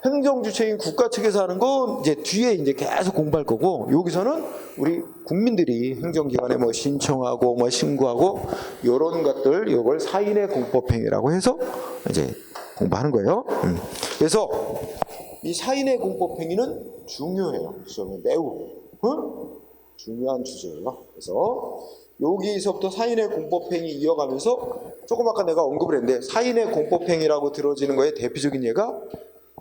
행정주체인 국가 측에서 하는 건 이제 뒤에 이제 계속 공부할 거고, 여기서는 우리 국민들이 행정기관에 뭐 신청하고 뭐 신고하고 요런 것들, 요걸 사인의 공법행위라고 해서 이제 공부하는 거예요. 그래서 이 사인의 공법행위는 중요해요. 시험에 매우 중요한 주제예요. 그래서 여기서부터 사인의 공법행위 이어가면서 조금 아까 내가 언급을 했는데, 사인의 공법행위라고 들어지는 거에 대표적인 예가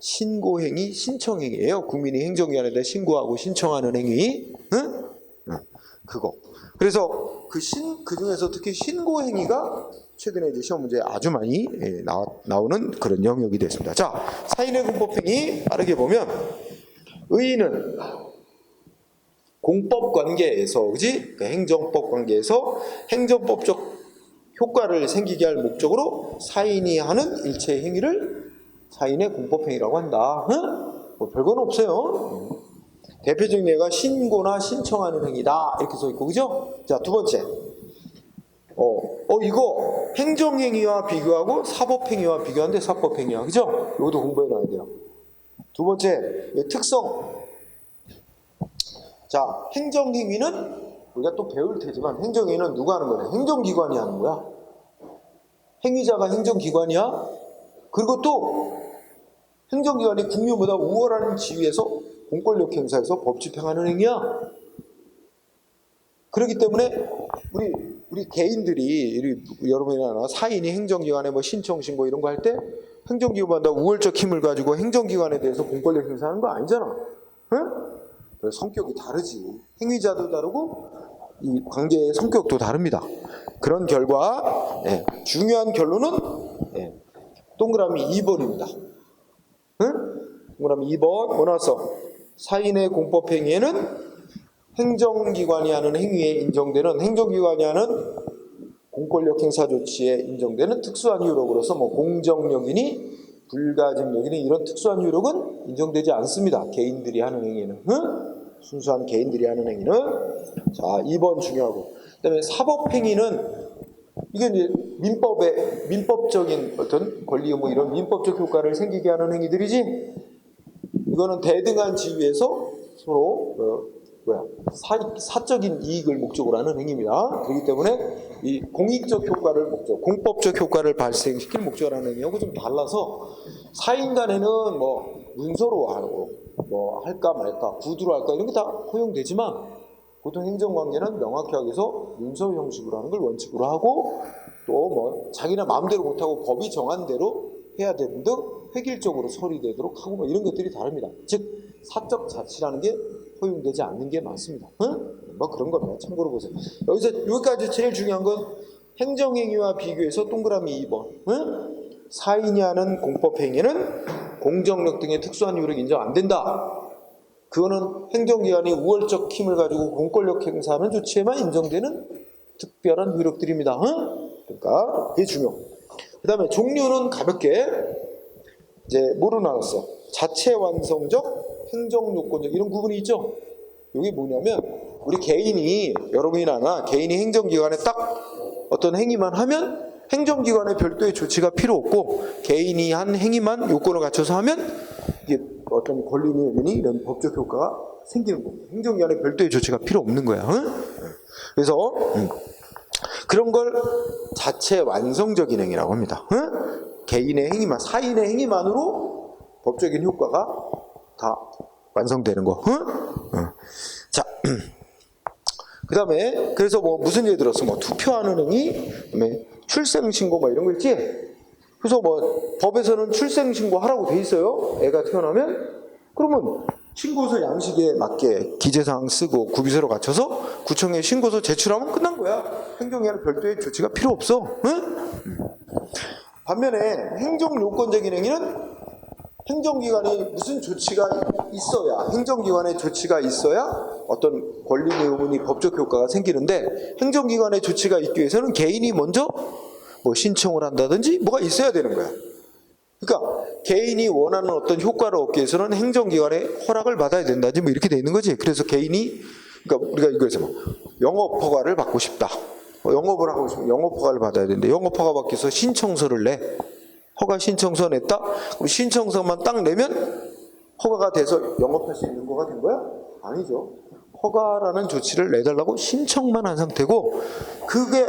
신고행위, 신청행위예요. 국민이 행정기관에다 신고하고 신청하는 행위. 그거. 그래서 그 중에서 특히 신고행위가 최근에 이제 시험 문제에 아주 많이 나오는 그런 영역이 됐습니다. 자, 사인의 공법행위 빠르게 보면, 의의는 공법 관계에서, 그지? 그 행정법 관계에서 행정법적 효과를 생기게 할 목적으로 사인이 하는 일체의 행위를 사인의 공법행위라고 한다. 뭐 별건 없어요. 대표적인 예가 신고나 신청하는 행위다 이렇게 써 있고, 그죠? 자, 두 번째, 이거 행정행위와 비교하고 사법행위와 비교하는데 사법행위야, 그죠? 이것도 공부해 놔야 돼요. 두 번째, 특성. 자, 행정행위는 우리가 또 배울 테지만, 행정행위는 누가 하는 거냐? 행정기관이 하는 거야. 행위자가 행정기관이야. 그리고 또 행정기관이 국민보다 우월한 지위에서 공권력 행사에서 법 집행하는 행위야. 그렇기 때문에 우리 개인들이, 여러분이나 사인이 행정기관에 뭐 신청 신고 이런 거 할 때 행정기관보다 우월적 힘을 가지고 행정기관에 대해서 공권력 행사하는 거 아니잖아. 응? 성격이 다르지. 행위자도 다르고 이 관계의 성격도 다릅니다. 그런 결과 중요한 결론은 동그라미 2번입니다. 응? 동그라미 2번 뭐 나왔어? 사인의 공법행위에는 행정기관이 하는 행위에 인정되는, 행정기관이 하는 공권력 행사 조치에 인정되는 특수한 효력으로서 뭐 공정력이니 불가증력이니 이런 특수한 효력은 인정되지 않습니다. 개인들이 하는 행위는. 순수한 개인들이 하는 행위는. 자, 2번 중요하고. 그다음에 사법행위는 이게 이제 민법적인 어떤 권리 의무 이런 민법적 효과를 생기게 하는 행위들이지, 이거는 대등한 지위에서 서로 사적인 이익을 목적으로 하는 행위입니다. 그렇기 때문에 이 공익적 효과를 공법적 효과를 발생시킬 목적으로 하는 행위하고 좀 달라서, 사인 간에는 뭐 문서로 하고 뭐 할까 말까, 구두로 할까 이런 게 다 허용되지만, 보통 행정관계는 명확히 하기 위해서 문서 형식으로 하는 걸 원칙으로 하고, 또 뭐 자기나 마음대로 못하고 법이 정한 대로 해야 되는 등 획일적으로 처리되도록 하고 뭐 이런 것들이 다릅니다. 즉 사적 자치라는 게 허용되지 않는 게 많습니다. 뭐 그런 겁니다. 참고로 보세요. 여기까지 제일 중요한 건 행정행위와 비교해서 동그라미 2번. 사인이 하는 공법행위는 공정력 등의 특수한 효력이 인정 안 된다. 그거는 행정기관이 우월적 힘을 가지고 공권력 행사하는 조치에만 인정되는 특별한 효력들입니다. 그러니까 그게 중요. 그 다음에 종류는 가볍게 이제 뭐로 나눴어? 자체 완성적, 행정 요건적 이런 구분이 있죠. 이게 뭐냐면 우리 개인이 여러분이나 나 개인이 행정기관에 딱 어떤 행위만 하면 행정기관의 별도의 조치가 필요 없고 개인이 한 행위만 요건을 갖춰서 하면 이게 어떤 권리니 의무니 이런 법적 효과가 생기는 겁니다. 행정기관의 별도의 조치가 필요 없는 거야. 응? 그래서 그런 걸 자체 완성적인 행위라고 합니다. 응? 개인의 행위만, 사인의 행위만으로 법적인 효과가 다 완성되는 거. 응? 응. 자, 그 다음에 그래서 뭐 무슨 예를 들었어? 뭐 투표하는 행위, 그다음에 출생신고 뭐 이런 거 있지? 그래서 뭐 법에서는 출생신고 하라고 돼 있어요. 애가 태어나면. 그러면 신고서 양식에 맞게 기재사항 쓰고 구비서로 갖춰서 구청에 신고서 제출하면 끝난 거야. 행정기관의 별도의 조치가 필요 없어. 응? 반면에 행정요건적인 행위는 행정기관이 무슨 조치가 있어야, 행정기관의 조치가 있어야 어떤 권리 의무니 법적 효과가 생기는데 행정기관의 조치가 있기 위해서는 개인이 먼저 뭐 신청을 한다든지 뭐가 있어야 되는 거야. 그러니까 개인이 원하는 어떤 효과를 얻기 위해서는 행정기관의 허락을 받아야 된다지 뭐 이렇게 돼 있는 거지. 그래서 개인이, 그러니까 우리가 이거에서 뭐 영업 허가를 받고 싶다. 영업을 하고 싶으면 영업 허가를 받아야 되는데 영업 허가 받기 위해서 신청서를 내. 허가 신청서 냈다? 그럼 신청서만 딱 내면 허가가 돼서 영업할 수 있는 거가 된 거야? 아니죠. 허가라는 조치를 내달라고 신청만 한 상태고 그게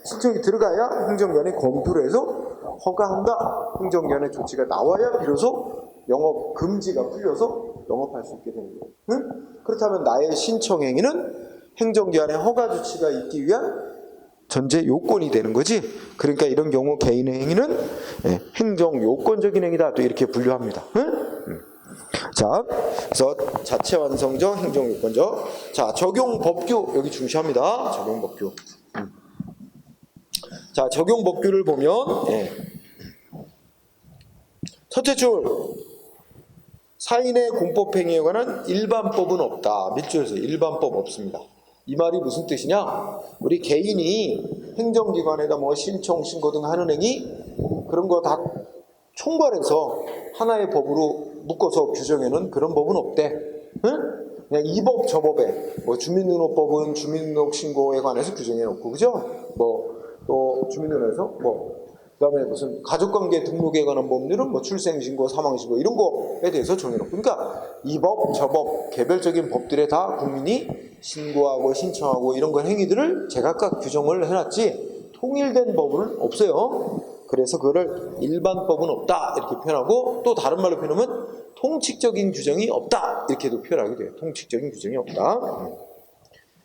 신청이 들어가야 행정기관이 검토를 해서 허가한다. 행정기관의 조치가 나와야 비로소 영업 금지가 풀려서 영업할 수 있게 되는 거예요. 응? 그렇다면 나의 신청행위는 행정기관의 허가 조치가 있기 위한 전제 요건이 되는 거지. 그러니까 이런 경우 개인의 행위는 행정 요건적인 행위다 또 이렇게 분류합니다. 응? 자, 그래서 자체 완성적, 행정 요건적. 자, 적용 법규 여기 중시합니다. 적용 법규. 자, 적용 법규를 보면 첫째 줄 사인의 공법행위에 관한 일반법은 없다. 밑줄에서 일반법 없습니다. 이 말이 무슨 뜻이냐? 우리 개인이 행정기관에다 뭐 신청, 신고 등 하는 행위 그런 거 다 총괄해서 하나의 법으로 묶어서 규정해놓은 그런 법은 없대. 응? 그냥 이 법 저 법에 뭐 주민등록법은 주민등록 신고에 관해서 규정해놓고 그죠? 뭐 또 주민등록에서 뭐 그다음에 무슨 가족관계 등록에 관한 법률은 뭐 출생신고, 사망신고 이런 거에 대해서 정해놓고 그러니까 이 법, 저 법, 개별적인 법들에 다 국민이 신고하고 신청하고 이런 거 행위들을 제각각 규정을 해놨지 통일된 법은 없어요. 그래서 그거를 일반법은 없다 이렇게 표현하고 또 다른 말로 표현하면 통칙적인 규정이 없다 이렇게도 표현하게 돼요. 통칙적인 규정이 없다.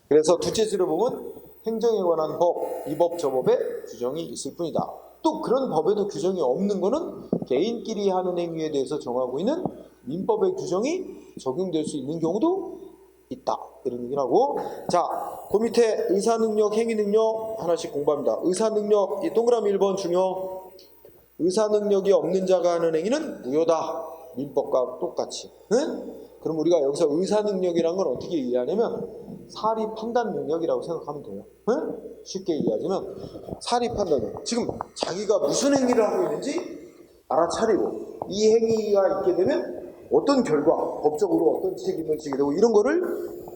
그래서 둘째 줄을 보면 행정에 관한 법, 이 법, 저 법에 규정이 있을 뿐이다. 또 그런 법에도 규정이 없는 거는 개인끼리 하는 행위에 대해서 정하고 있는 민법의 규정이 적용될 수 있는 경우도 있다. 이런 얘기를 하고 자, 그 밑에 의사능력, 행위능력 하나씩 공부합니다. 의사능력, 이 동그라미 1번 중요. 의사능력이 없는 자가 하는 행위는 무효다. 민법과 똑같이. 응? 그럼 우리가 여기서 의사능력이라는 건 어떻게 이해하냐면 사리 판단 능력이라고 생각하면 돼요. 응? 쉽게 이해하자면 사리 판단 능력. 지금 자기가 무슨 행위를 하고 있는지 알아차리고 이 행위가 있게 되면 어떤 결과, 법적으로 어떤 책임을 지게 되고 이런 거를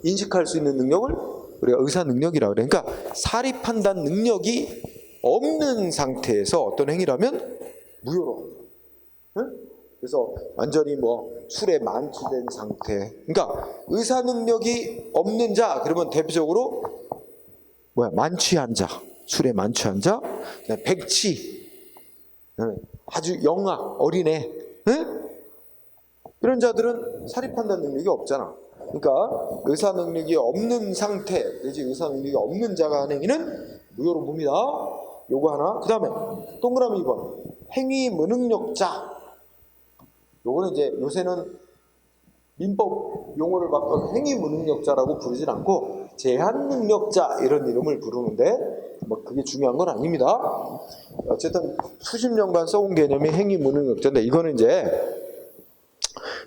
인식할 수 있는 능력을 우리가 의사 능력이라고 그래. 그러니까 사리 판단 능력이 없는 상태에서 어떤 행위라면 무효로 합니다. 응? 그래서 완전히 뭐 술에 만취된 상태. 그러니까 의사 능력이 없는 자 그러면 대표적으로 만취한 자, 술에 만취한 자, 백치, 아주 영아, 어린애, 응? 이런 자들은 사리 판단 능력이 없잖아. 그러니까 의사 능력이 없는 상태, 내지 의사 능력이 없는 자가 하는 행위는 무효로 봅니다. 요거 하나. 그 다음에 동그라미 2번 행위 무능력자. 요거는 이제 요새는 민법 용어를 바꿔서 행위 무능력자라고 부르진 않고 제한 능력자 이런 이름을 부르는데 뭐 그게 중요한 건 아닙니다. 어쨌든 수십 년간 써온 개념이 행위 무능력자인데 이거는 이제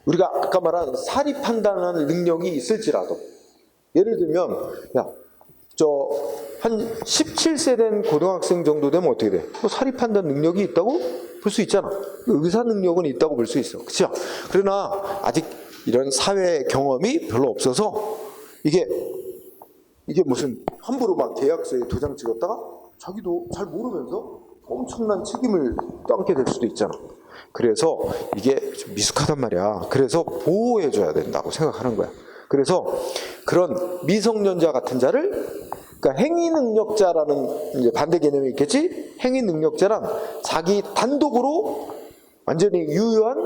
우리가 아까 말한 사리 판단하는 능력이 있을지라도 예를 들면 한 17세 된 고등학생 정도 되면 어떻게 돼? 뭐 사리 판단 능력이 있다고 볼 수 있잖아. 의사 능력은 있다고 볼 수 있어. 그렇죠? 그러나 아직 이런 사회 경험이 별로 없어서 이게 무슨 함부로 막 계약서에 도장 찍었다가 자기도 잘 모르면서 엄청난 책임을 떠안게 될 수도 있잖아. 그래서 이게 좀 미숙하단 말이야. 그래서 보호해줘야 된다고 생각하는 거야. 그래서 그런 미성년자 같은 자를, 그러니까 행위능력자라는 이제 반대 개념이 있겠지. 행위능력자란 자기 단독으로 완전히 유효한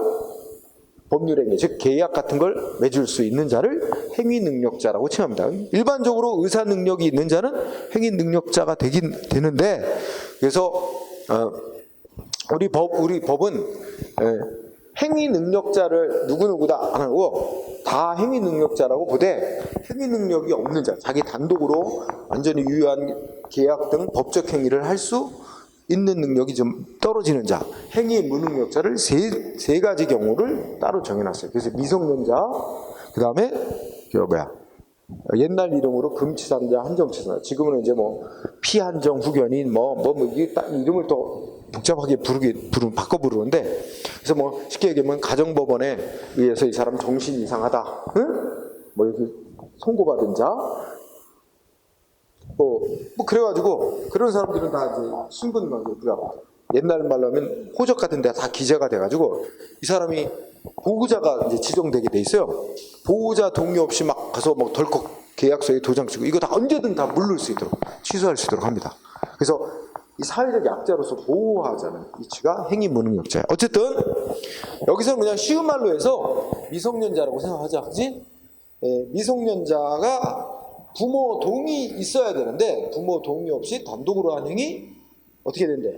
법률행위, 즉 계약 같은 걸 맺을 수 있는 자를 행위능력자라고 칭합니다. 일반적으로 의사능력이 있는 자는 행위능력자가 되긴 되는데, 그래서 우리 법은 행위능력자를 누구누구다 안 하고 다 행위능력자라고 보되, 행위능력이 없는 자, 자기 단독으로 완전히 유효한 계약 등 법적 행위를 할 수 있는 능력이 좀 떨어지는 자, 행위 무능력자를 세 가지 경우를 따로 정해놨어요. 그래서 미성년자, 그 다음에 옛날 이름으로 금치산자, 한정치산자, 지금은 이제 뭐 피한정 후견인 이게 딱 이름을 또 복잡하게 바꿔 부르는데, 그래서 뭐 쉽게 얘기하면 가정법원에 의해서 이 사람 정신 이상하다, 응? 뭐 이렇게 선고받은 자, 뭐 그래가지고 그런 사람들은 다 이제 신분관계, 우리가 옛날 말로 하면 호적 같은 데 다 기재가 돼가지고 이 사람이 보호자가 이제 지정되게 돼 있어요. 보호자 동의 없이 막 가서 뭐 덜컥 계약서에 도장 찍고 이거 다 언제든 다 물릴 수 있도록, 취소할 수 있도록 합니다. 그래서 이 사회적 약자로서 보호하자는 이치가 행위 무능력자예요. 어쨌든 여기서는 그냥 쉬운 말로 해서 미성년자라고 생각하자, 그지? 미성년자가 부모 동의 있어야 되는데 부모 동의 없이 단독으로 한 행위 어떻게 된대?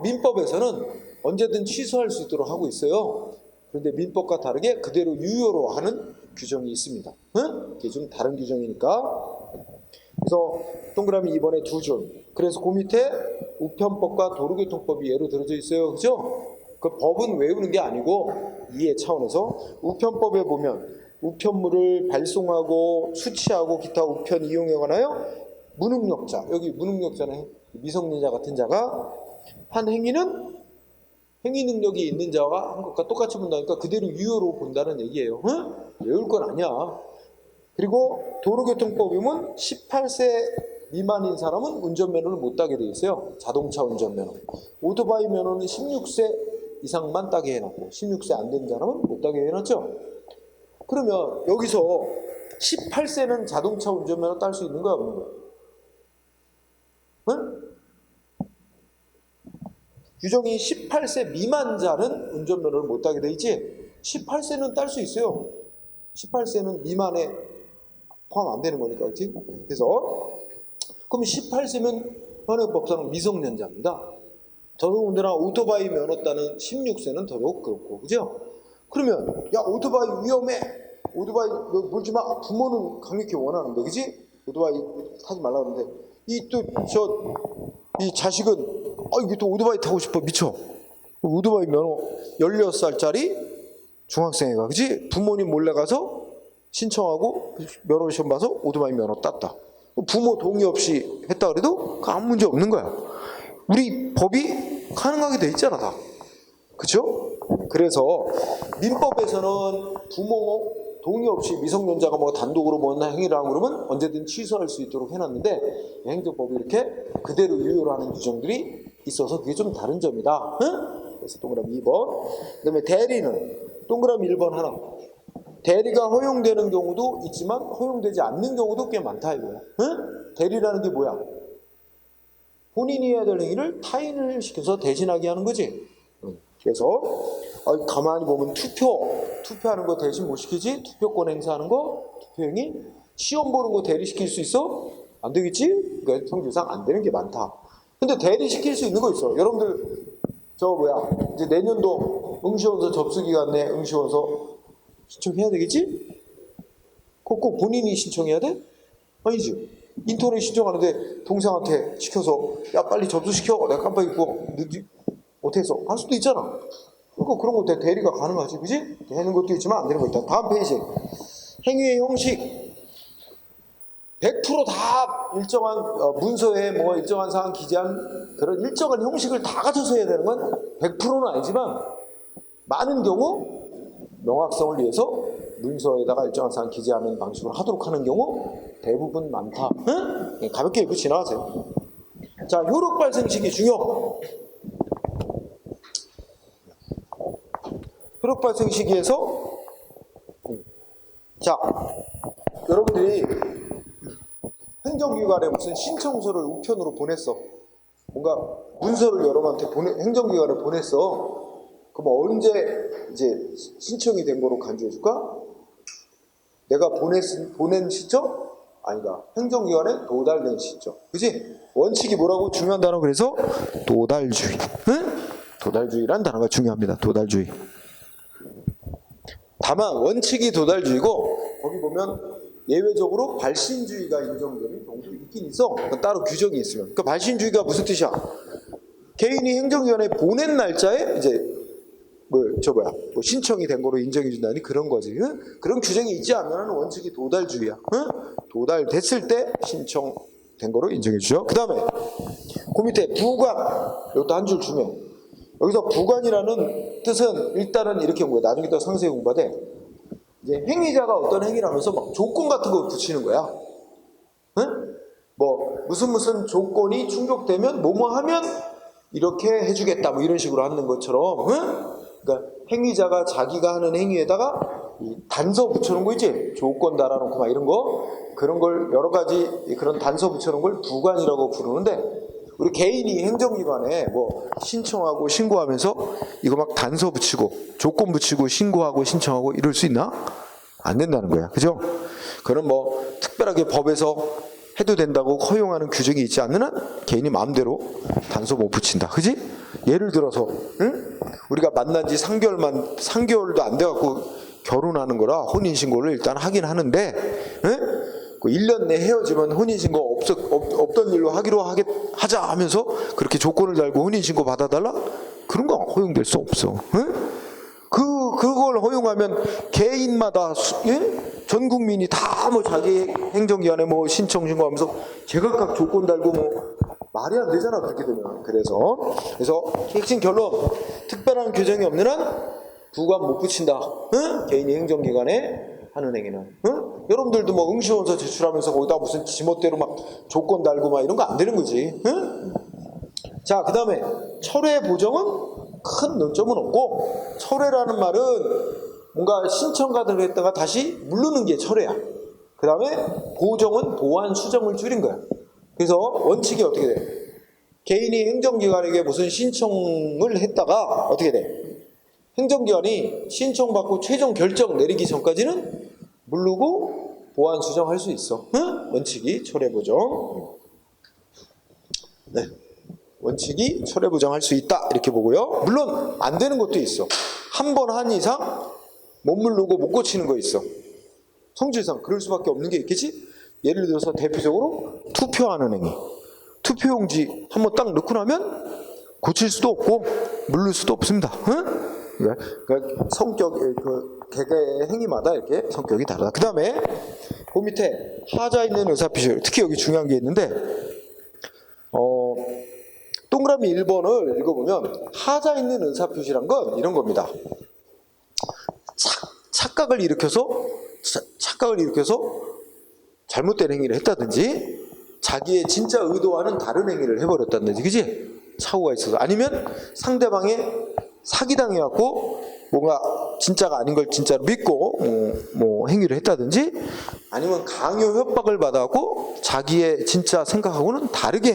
민법에서는 언제든 취소할 수 있도록 하고 있어요. 그런데 민법과 다르게 그대로 유효로 하는 규정이 있습니다. 응? 이게 좀 다른 규정이니까. 그래서 동그라미 2번에 두 줄. 그래서 그 밑에 우편법과 도로교통법이 예로 들어져 있어요. 그죠? 그 법은 외우는 게 아니고 이해 차원에서 우편법에 보면 우편물을 발송하고 수취하고 기타 우편 이용에 관하여 무능력자, 여기 무능력자는 미성년자 같은 자가 한 행위는 행위 능력이 있는 자가 한 것과 똑같이 본다니까 그대로 유효로 본다는 얘기예요. 응? 외울 건 아니야. 그리고 도로교통법이면 18세 미만인 사람은 운전면허를 못 따게 돼 있어요. 자동차 운전면허. 오토바이 면허는 16세 이상만 따게 해놨고 16세 안 된 사람은 못 따게 해놨죠. 그러면 여기서 18세는 자동차 운전면허 딸 수 있는 거야, 없는 거야? 응? 규정이 18세 미만자는 운전면허를 못 따게 돼 있지. 18세는 딸 수 있어요. 18세는 미만에 포함 안 되는 거니까, 그렇지? 그래서 그럼 18세면 현행법상은 미성년자입니다. 더더군다나 오토바이 면허 따는 16세는 더더욱 그렇고, 그죠? 그러면 야 오토바이 위험해, 오토바이 너 몰지 마, 부모는 강력히 원하는데, 그지? 오토바이 타지 말라고 하는데 이 자식은 이게 또 오토바이 타고 싶어 미쳐. 오토바이 면허 16살짜리 중학생애가, 그지? 부모님 몰래 가서 신청하고 면허 시험 봐서 오토바이 면허 땄다. 부모 동의 없이 했다 그래도 아무 문제 없는 거야. 우리 법이 가능하게 돼 있잖아, 다. 그렇죠? 그래서 민법에서는 부모 동의 없이 미성년자가 뭐 단독으로 뭔 행위를 하고 그러면 언제든 취소할 수 있도록 해놨는데 행정법이 이렇게 그대로 유효로 하는 규정들이 있어서 그게 좀 다른 점이다. 응? 그래서 동그라미 2번. 그다음에 대리는 동그라미 1번 하나. 대리가 허용되는 경우도 있지만 허용되지 않는 경우도 꽤 많다 이거야. 응? 대리라는 게 뭐야? 본인이 해야 될 행위를 타인을 시켜서 대신하게 하는 거지. 그래서 가만히 보면 투표하는 거 대신 못 시키지? 투표권 행사하는 거, 투표행위? 시험 보는 거 대리시킬 수 있어? 안 되겠지? 그러니까 성질상 안 되는 게 많다. 근데 대리시킬 수 있는 거 있어. 여러분들 이제 내년도 응시원서 접수기간 내 응시원서 신청해야 되겠지? 꼭 본인이 신청해야 돼? 아니지. 인터넷 신청하는데 동생한테 시켜서 야 빨리 접수시켜, 내가 깜빡 잊고 못해서 할 수도 있잖아. 그러니까 그런 거 대리가 가능하지, 그지? 되는 것도 있지만 안 되는 거 있다. 다음 페이지. 행위의 형식 100%다 일정한 문서에 뭐 일정한 사항 기재한 그런 일정한 형식을 다 갖춰서 해야 되는 건 100%는 아니지만 많은 경우 명확성을 위해서 문서에다가 일정한 사항 기재하는 방식으로 하도록 하는 경우 대부분 많다. 응? 예, 가볍게 읽고 지나가세요. 자, 효력 발생 시기 중요. 효력 발생 시기에서 자, 여러분들이 행정기관에 무슨 신청서를 우편으로 보냈어. 뭔가 문서를 여러분한테 행정기관에 보냈어. 그럼 언제 이제 신청이 된 거로 간주해 줄까? 내가 보낸 시점? 아니다. 행정기관에 도달된 시점. 그지? 원칙이 뭐라고? 중요한 단어. 그래서 도달주의. 응? 도달주의란 단어가 중요합니다. 도달주의. 다만 원칙이 도달주의고 거기 보면 예외적으로 발신주의가 인정되는 경우도 있긴 있어. 따로 규정이 있으면. 그러니까 발신주의가 무슨 뜻이야? 개인이 행정기관에 보낸 날짜에 이제 뭐 신청이 된 거로 인정해 준다니 그런 거지. 응? 그런 규정이 있지 않으면 원칙이 도달주의야. 응? 도달됐을 때 신청된 거로 인정해 주죠. 그 다음에 그 밑에 부관, 이것도 한 줄 주면 여기서 부관이라는 뜻은 일단은 이렇게 공부해. 나중에 또 상세히 공부하되 이제 행위자가 어떤 행위를 하면서 막 조건 같은 거 붙이는 거야. 응? 뭐 무슨 조건이 충족되면 뭐뭐 하면 이렇게 해주겠다 뭐 이런 식으로 하는 것처럼. 응? 그러니까 행위자가 자기가 하는 행위에다가 이 단서 붙여놓은 거 있지? 조건 달아놓고 막 이런 거 그런 걸 여러 가지 그런 단서 붙여놓은 걸 부관이라고 부르는데 우리 개인이 행정기관에 뭐 신청하고 신고하면서 이거 막 단서 붙이고 조건 붙이고 신고하고 신청하고 이럴 수 있나? 안 된다는 거야. 그죠? 그런 뭐 특별하게 법에서 해도 된다고 허용하는 규정이 있지 않는 한 개인이 마음대로 단서 못 붙인다. 그지? 예를 들어서 응? 우리가 만난 지 3개월도 안 돼갖고 결혼하는 거라 혼인신고를 일단 하긴 하는데 응? 1년 내 헤어지면 혼인신고 없던 일로 하자 하면서 그렇게 조건을 달고 혼인신고 받아달라? 그런 거 허용될 수 없어. 응? 그걸 허용하면 개인마다 예? 전 국민이 다 뭐 자기 행정기관에 뭐 신청 신고하면서 제각각 조건 달고 뭐 말이 안 되잖아 그렇게 되면. 그래서 핵심 결론 특별한 규정이 없는 한 부관 못 붙인다. 응? 개인이 행정기관에 하는 행위는. 응? 여러분들도 뭐 응시원서 제출하면서 거기다 무슨 지멋대로 막 조건 달고 막 이런 거 안 되는 거지. 응? 자, 그 다음에 철회 보정은 큰 논점은 없고 철회라는 말은 뭔가 신청 같은 거 했다가 다시 물르는 게 철회야. 그 다음에 보정은 보완 수정을 줄인 거야. 그래서 원칙이 어떻게 돼? 개인이 행정기관에게 무슨 신청을 했다가 어떻게 돼? 행정기관이 신청받고 최종 결정 내리기 전까지는 물르고 보완 수정할 수 있어. 응? 원칙이 철회 보정. 네. 원칙이 철회 보정할 수 있다 이렇게 보고요. 물론 안 되는 것도 있어. 한 번 한 이상 못 물르고 못 고치는 거 있어. 성질상 그럴 수밖에 없는 게 있겠지. 예를 들어서 대표적으로 투표하는 행위. 투표용지 한번 딱 넣고 나면 고칠 수도 없고 물를 수도 없습니다. 응? 그러니까 성격 개개의 행위마다 이렇게 성격이 다르다. 그 다음에 그 밑에 하자 있는 의사표시. 특히 여기 중요한 게 있는데 동그라미 1번을 읽어보면 하자 있는 의사표시란 건 이런 겁니다. 착각을 일으켜서 잘못된 행위를 했다든지 자기의 진짜 의도와는 다른 행위를 해버렸다든지 그지? 착오가 있어서 아니면 상대방의 사기당해갖고 뭔가 진짜가 아닌 걸 진짜로 믿고 뭐 행위를 했다든지 아니면 강요 협박을 받아갖고 자기의 진짜 생각하고는 다르게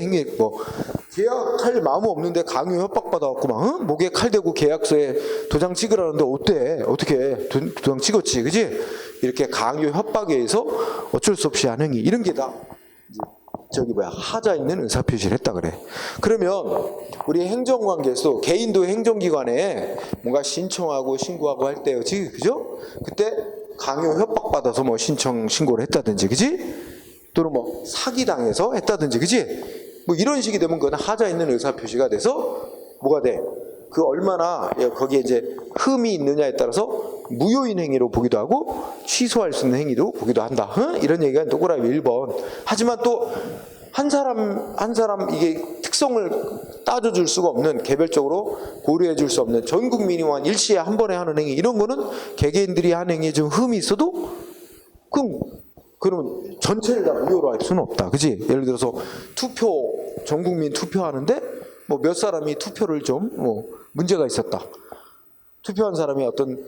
계약할 마음 없는데 강요 협박 받아갖고 막 목에 칼 대고 계약서에 도장 찍으라는데 어떻게 도장 찍었지 그지? 이렇게 강요 협박에 의해서 어쩔 수 없이 한 행위 이런 게 다 하자 있는 의사표시를 했다 그래. 그러면 우리 행정관계에서 개인도 행정기관에 뭔가 신청하고 신고하고 할 때였지, 그죠? 그때 강요 협박받아서 뭐 신고를 했다든지, 그지? 또는 뭐 사기당해서 했다든지, 그지? 뭐 이런 식이 되면 그건 하자 있는 의사표시가 돼서 뭐가 돼? 그 얼마나 거기에 이제 흠이 있느냐에 따라서 무효인 행위로 보기도 하고 취소할 수 있는 행위도 보기도 한다. 이런 얘기가 동그라미 1번. 하지만 또 한 사람 이게 특성을 따져줄 수가 없는, 개별적으로 고려해줄 수 없는, 전 국민이 일시에 한 번에 하는 행위, 이런 거는 개개인들이 하는 행위에 좀 흠이 있어도 그러면 전체를 다 무효로 할 수는 없다. 그지? 예를 들어서 전 국민 투표하는데 뭐 몇 사람이 투표를 좀 문제가 있었다. 투표한 사람이 어떤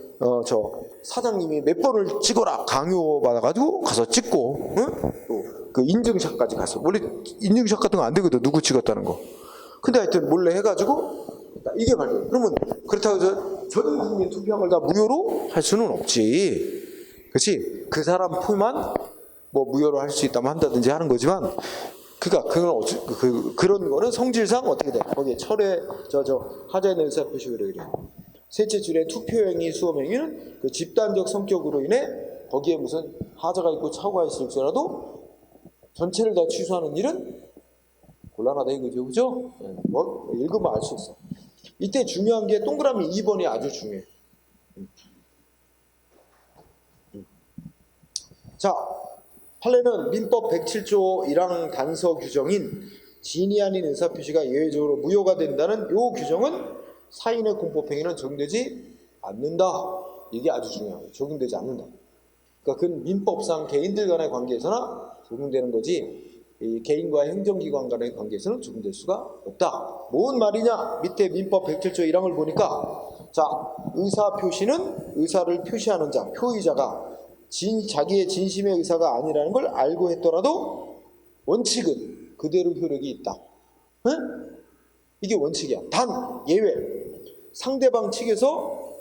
사장님이 몇 번을 찍어라 강요받아가지고 가서 찍고, 응? 또 그 인증샷까지 갔어. 원래 인증샷 같은 거 안 되거든, 누구 찍었다는 거. 근데 하여튼 몰래 해가지고 이게 발견. 그러면 그렇다고 해서 전 국민 투표한 걸 다 무효로 할 수는 없지. 그렇지? 그 사람 표만 뭐 무효로 할 수 있다면 한다든지 하는 거지만, 그러니까 그런 거는 성질상 어떻게 돼? 거기에 하자의 의사표시 그래. 셋째 줄에 투표행위, 수험행위는 그 집단적 성격으로 인해 거기에 무슨 하자가 있고 착오가 있을지라도 전체를 다 취소하는 일은 곤란하다 이거죠, 그죠? 뭐 읽으면 알 수 있어. 이때 중요한 게 동그라미 2번이 아주 중요해. 자, 판례는 민법 107조 1항 단서 규정인 진위 아닌 의사표시가 예외적으로 무효가 된다는 요 규정은 사인의 공법행위는 적용되지 않는다. 이게 아주 중요해요. 적용되지 않는다. 그러니까 그건 민법상 개인들 간의 관계에서나 적용되는 거지, 이 개인과 행정기관 간의 관계에서는 적용될 수가 없다. 뭔 말이냐? 밑에 민법 107조 1항을 보니까, 자, 의사표시는 의사를 표시하는 자, 표의자가 자기의 진심의 의사가 아니라는 걸 알고 했더라도 원칙은 그대로 효력이 있다. 응? 이게 원칙이야. 단 예외, 상대방 측에서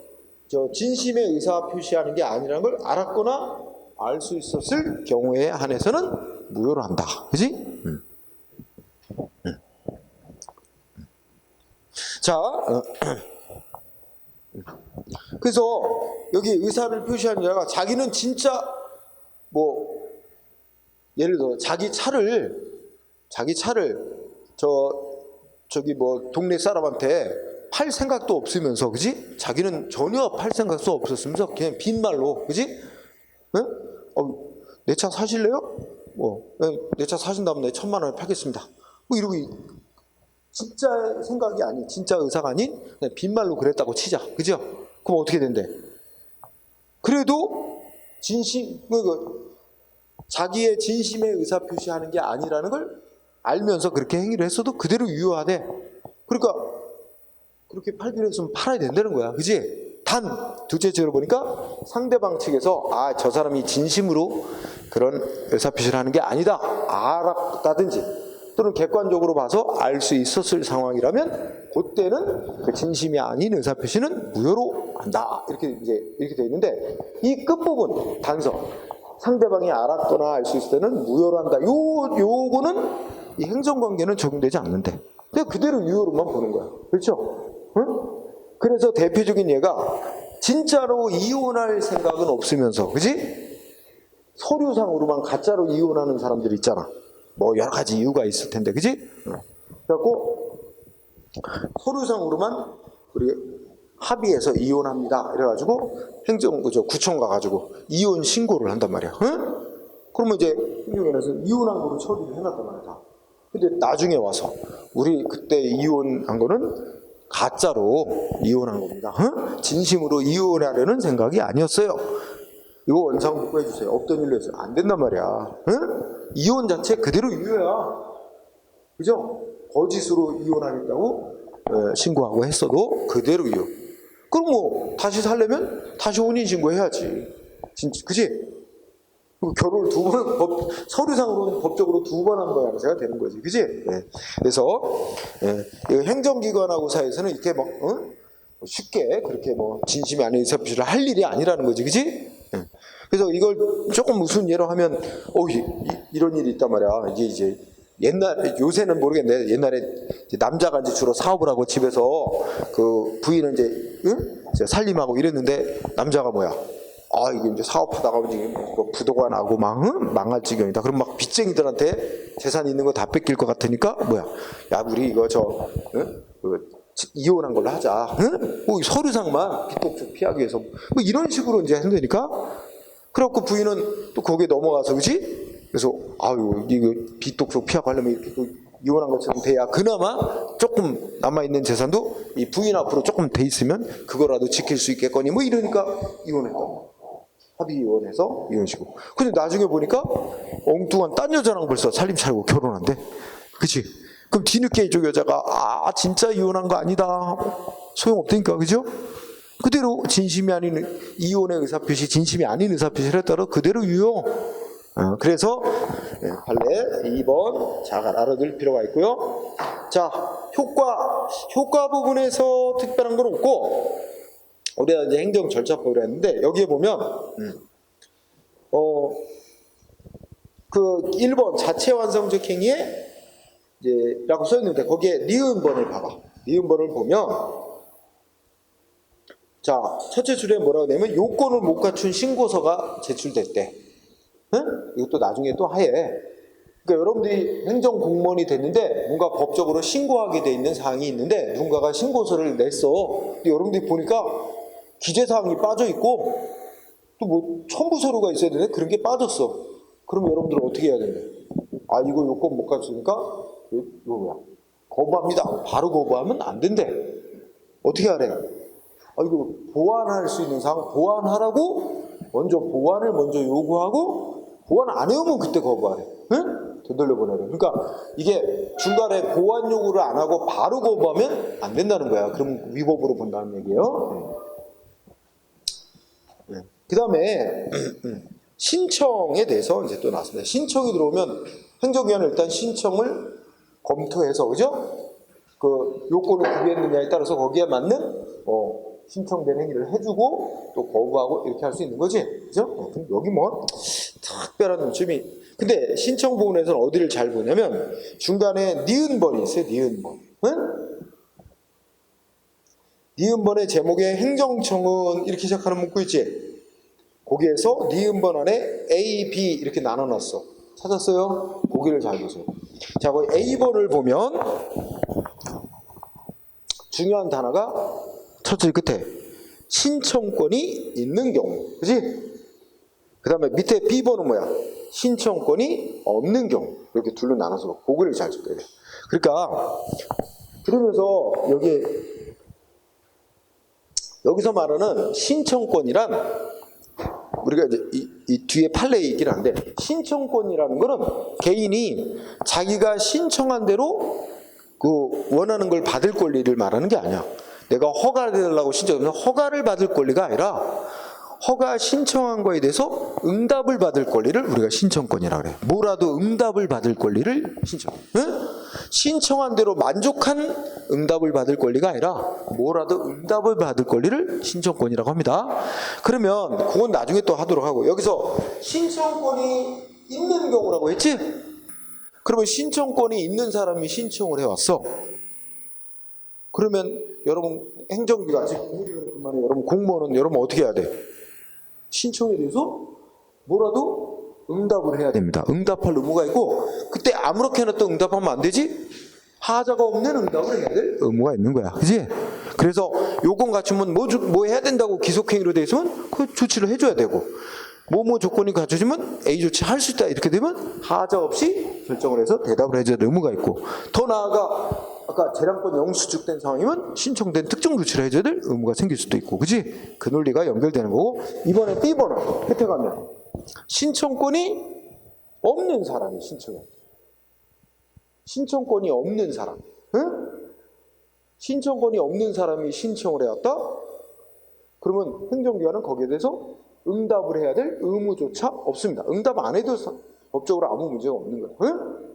진심의 의사 표시하는 게 아니라는 걸 알았거나 알 수 있었을 경우에 한해서는 무효로 한다. 그지? 자, 그래서 여기 의사를 표시하는 자가 자기는 진짜 예를 들어 자기 차를 저기 동네 사람한테 팔 생각도 없으면서, 그지? 자기는 전혀 팔 생각도 없었으면서 그냥 빈말로, 그지? 응? 내 차 사실래요? 내 차 사신다면 내 1,000만 원에 팔겠습니다. 이러고 진짜 생각이 아닌, 진짜 의사가 아닌 그냥 빈말로 그랬다고 치자, 그죠? 그럼 어떻게 된대? 그래도 자기의 진심의 의사 표시하는 게 아니라는 걸 알면서 그렇게 행위를 했어도 그대로 유효하대. 그러니까 그렇게 팔기로 했으면 팔아야 된다는 거야, 그지? 단 둘째째로 보니까 상대방 측에서 저 사람이 진심으로 그런 의사표시를 하는 게 아니다, 알았다든지 또는 객관적으로 봐서 알 수 있었을 상황이라면 그때는 그 진심이 아닌 의사표시는 무효로 한다. 이렇게 돼 있는데, 이 끝부분 단서, 상대방이 알았거나 알 수 있을 때는 무효로 한다. 요거는 이 행정관계는 적용되지 않는데 그냥 그대로 유효로만 보는 거야. 그렇죠? 응? 그래서 대표적인 예가 진짜로 이혼할 생각은 없으면서, 그지? 서류상으로만 가짜로 이혼하는 사람들 있잖아. 여러 가지 이유가 있을 텐데, 그지? 그래갖고 서류상으로만 우리 합의해서 이혼합니다. 이래가지고 구청 가가지고 이혼 신고를 한단 말이야. 응? 그러면 이제 행정관에서 이혼한 거로 처리를 해놨단 말이야. 근데 나중에 와서 우리 그때 이혼한 거는 가짜로 이혼한 겁니다. 응? 진심으로 이혼하려는 생각이 아니었어요. 이거 원상 복구해 주세요. 없던 일로 했어요. 안 된단 말이야. 응? 이혼 자체 그대로 유효야. 그죠? 거짓으로 이혼하겠다고 신고하고 했어도 그대로 유효. 그럼 다시 살려면 다시 혼인신고해야지. 그지? 결혼을 2번, 서류상으로는 법적으로 2번 한 모양새가 되는 거지. 그지? 네. 그래서, 행정기관하고 사이에서는 이렇게 쉽게 그렇게 진심이 아닌 의사표시를 할 일이 아니라는 거지. 그지? 네. 그래서 이걸 조금 무슨 예로 하면, 이런 일이 있단 말이야. 이게 이제 요새는 모르겠네. 옛날에 남자가 이제 주로 사업을 하고 집에서 그 부인은 이제 살림하고 이랬는데, 남자가 뭐야? 이게 이제 사업하다가 이제 부도가 나고 망할 지경이다. 그럼 막 빚쟁이들한테 재산 있는 거 다 뺏길 것 같으니까 야, 우리 이거 이혼한 걸로 하자. 응? 서류상만 빚독촉 피하기 위해서 이런 식으로 이제 한다니까. 그래갖고 부인은 또 거기에 넘어가서, 그지? 그래서 이거 빚독촉 피하고 하려면 이렇게 이혼한 것처럼 돼야 그나마 조금 남아있는 재산도 이 부인 앞으로 조금 돼 있으면 그거라도 지킬 수 있겠거니 뭐 이러니까 이혼했다. 합의 이혼해서 이런 식으로. 근데 나중에 보니까 엉뚱한 딴 여자랑 벌써 살림 차리고 결혼한대. 그치? 그럼 뒤늦게 이쪽 여자가 진짜 이혼한 거 아니다. 소용없다니까. 그죠? 그대로 진심이 아닌 이혼의 의사표시, 진심이 아닌 의사표시를 했다라 그대로 유효. 그래서 판례 2번 잘 알아둘 필요가 있고요. 자, 효과 부분에서 특별한 건 없고 우리가 이제 행정 절차법을 했는데 여기에 보면 그 1번 자체 완성적 행위에 이제 라고 써 있는데 거기에 니은번을 봐봐. 니은번을 보면 자, 첫째 줄에 뭐라고 되냐면 요건을 못 갖춘 신고서가 제출됐대. 응? 이것도 나중에 또 하얘. 그러니까 여러분들이 행정공무원이 됐는데 뭔가 법적으로 신고하게 돼 있는 사항이 있는데 누군가가 신고서를 냈어. 근데 여러분들이 보니까 기재사항이 빠져 있고 또 뭐 첨부 서류가 있어야 되는데 그런 게 빠졌어. 그럼 여러분들은 어떻게 해야 되냐? 이거 요건 못 갖추니까 이거 뭐야? 거부합니다. 바로 거부하면 안 된대. 어떻게 하래? 이거 보완할 수 있는 사항 보완하라고 먼저 보완을 먼저 요구하고 보완 안 해오면 그때 거부하래. 응? 되돌려보내래. 그러니까 이게 중간에 보완 요구를 안 하고 바로 거부하면 안 된다는 거야. 그럼 위법으로 본다는 얘기예요. 그 다음에 신청에 대해서 이제 또 나왔습니다. 신청이 들어오면 행정위원회 일단 신청을 검토해서 그죠? 그 요건을 구비했느냐에 따라서 거기에 맞는 신청된 행위를 해주고 또 거부하고 이렇게 할 수 있는 거지, 그죠? 여기 뭐 특별한 점이. 근데 신청 부분에서는 어디를 잘 보냐면 중간에 니은번이 있어요. 니은번. 응? 니은번의 제목에 행정청은 이렇게 시작하는 문구 있지? 거기에서 니은번 안에 A, B 이렇게 나눠놨어. 찾았어요? 거기를 잘 보세요. 자, 거기 A번을 보면 중요한 단어가 첫째 끝에 신청권이 있는 경우, 그지? 그 다음에 밑에 B번은 뭐야? 신청권이 없는 경우. 이렇게 둘로 나눠서 거기를 잘 적어야 돼. 그러니까 그러면서 여기서 말하는 신청권이란 우리가 이제 이 뒤에 판례에 있긴 한데 신청권이라는 거는 개인이 자기가 신청한 대로 그 원하는 걸 받을 권리를 말하는 게 아니야. 내가 허가해달라고 신청하면 허가를 받을 권리가 아니라 허가 신청한 거에 대해서 응답을 받을 권리를 우리가 신청권이라고 그래. 뭐라도 응답을 받을 권리를 신청. 응? 신청한 대로 만족한 응답을 받을 권리가 아니라 뭐라도 응답을 받을 권리를 신청권이라고 합니다. 그러면 그건 나중에 또 하도록 하고 여기서 신청권이 있는 경우라고 했지? 그러면 신청권이 있는 사람이 신청을 해왔어. 그러면 여러분 행정기관, 여러분 공무원은 여러분 어떻게 해야 돼? 신청에 대해서 뭐라도 응답을 해야 됩니다. 응답할 의무가 있고 그때 아무렇게나 또 응답하면 안 되지? 하자가 없는 응답을 해야 될 의무가 있는 거야. 그지? 그래서 요건 갖추면 뭐 해야 된다고 기속행위로 돼 있으면 그 조치를 해줘야 되고 뭐뭐 조건이 갖춰지면 A 조치 할 수 있다 이렇게 되면 하자 없이 결정을 해서 대답을 해줘야 될 의무가 있고 더 나아가 아까 재량권 영수축된 상황이면 신청된 특정 조치를 해줘야 될 의무가 생길 수도 있고 그지? 그 논리가 연결되는 거고 이번에 B번호 혜택하면 신청권이 없는 사람이 신청해. 신청권이 없는 사람. 응? 신청권이 없는 사람이 신청을 해왔다? 그러면 행정기관은 거기에 대해서 응답을 해야 될 의무조차 없습니다. 응답 안 해도 법적으로 아무 문제가 없는 거예요. 응?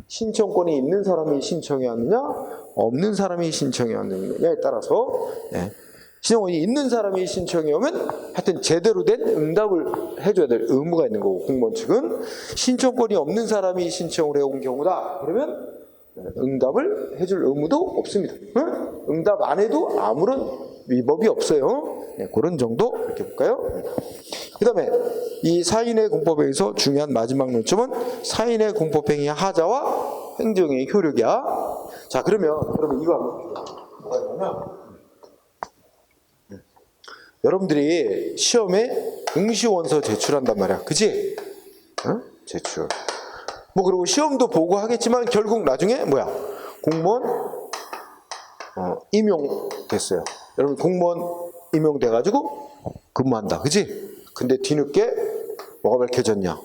신청권이 있는 사람이 신청해 왔느냐 없는 사람이 신청해 왔느냐에 따라서 신청권이 있는 사람이 신청해 오면 하여튼 제대로 된 응답을 해줘야 될 의무가 있는 거고 공무원 측은 신청권이 없는 사람이 신청을 해온 경우다. 그러면 응답을 해줄 의무도 없습니다. 응? 응답 안 해도 아무런 위법이 없어요. 그런 정도 이렇게 볼까요? 그 다음에 이 사인의 공법에서 중요한 마지막 논점은 사인의 공법행위 하자와 행정의 효력이야. 자 그러면 이거 한번 여러분들이 시험에 응시원서 제출한단 말이야. 그지? 응? 제출. 뭐 그리고 시험도 보고 하겠지만 결국 나중에 뭐야? 공무원 임용됐어요. 여러분 공무원 임용돼가지고 근무한다, 그지? 근데 뒤늦게 뭐가 밝혀졌냐?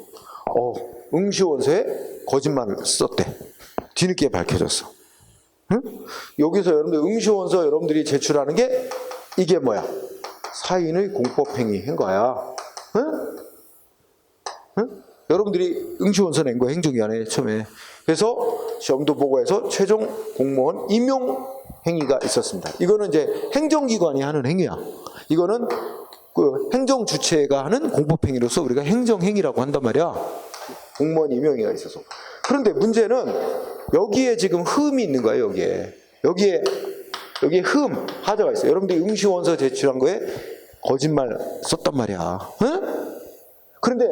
응시원서에 거짓말을 썼대. 뒤늦게 밝혀졌어. 응? 여기서 여러분들 응시원서 여러분들이 제출하는 게 이게 뭐야? 사인의 공법행위인 거야. 응? 응? 여러분들이 응시원서 낸 거야, 행정기관에 처음에. 그래서 시험도 보고 해서 최종 공무원 임용 행위가 있었습니다. 이거는 이제 행정기관이 하는 행위야. 이거는 그 행정주체가 하는 공법행위로서 우리가 행정행위라고 한단 말이야. 공무원 임용행위가 있어서. 그런데 문제는 여기에 지금 흠이 있는 거예요. 여기에 하자가 있어요. 여러분들이 응시원서 제출한 거에 거짓말 썼단 말이야. 응? 그런데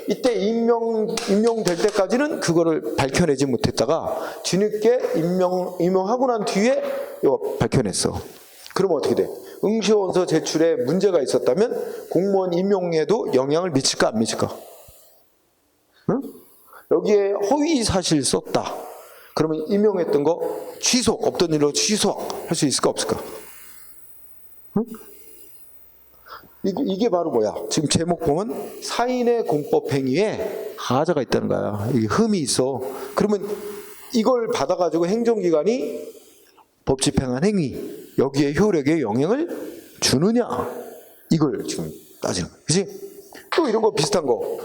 이때 임명될 때까지는 그거를 밝혀내지 못했다가 뒤늦게 임명하고 난 뒤에 이거 밝혀냈어. 그러면 어떻게 돼? 응시원서 제출에 문제가 있었다면 공무원 임용에도 영향을 미칠까 안 미칠까? 응? 여기에 허위 사실 썼다. 그러면 임용했던 거 취소, 없던 일로 취소할 수 있을까 없을까? 응? 이게 바로 뭐야? 지금 제목 보면 사인의 공법 행위에 하자가 있다는 거야. 이게 흠이 있어. 그러면 이걸 받아가지고 행정기관이 법 집행한 행위, 여기에 효력에 영향을 주느냐? 이걸 지금 따지는 거야. 그치? 또 이런 거 비슷한 거.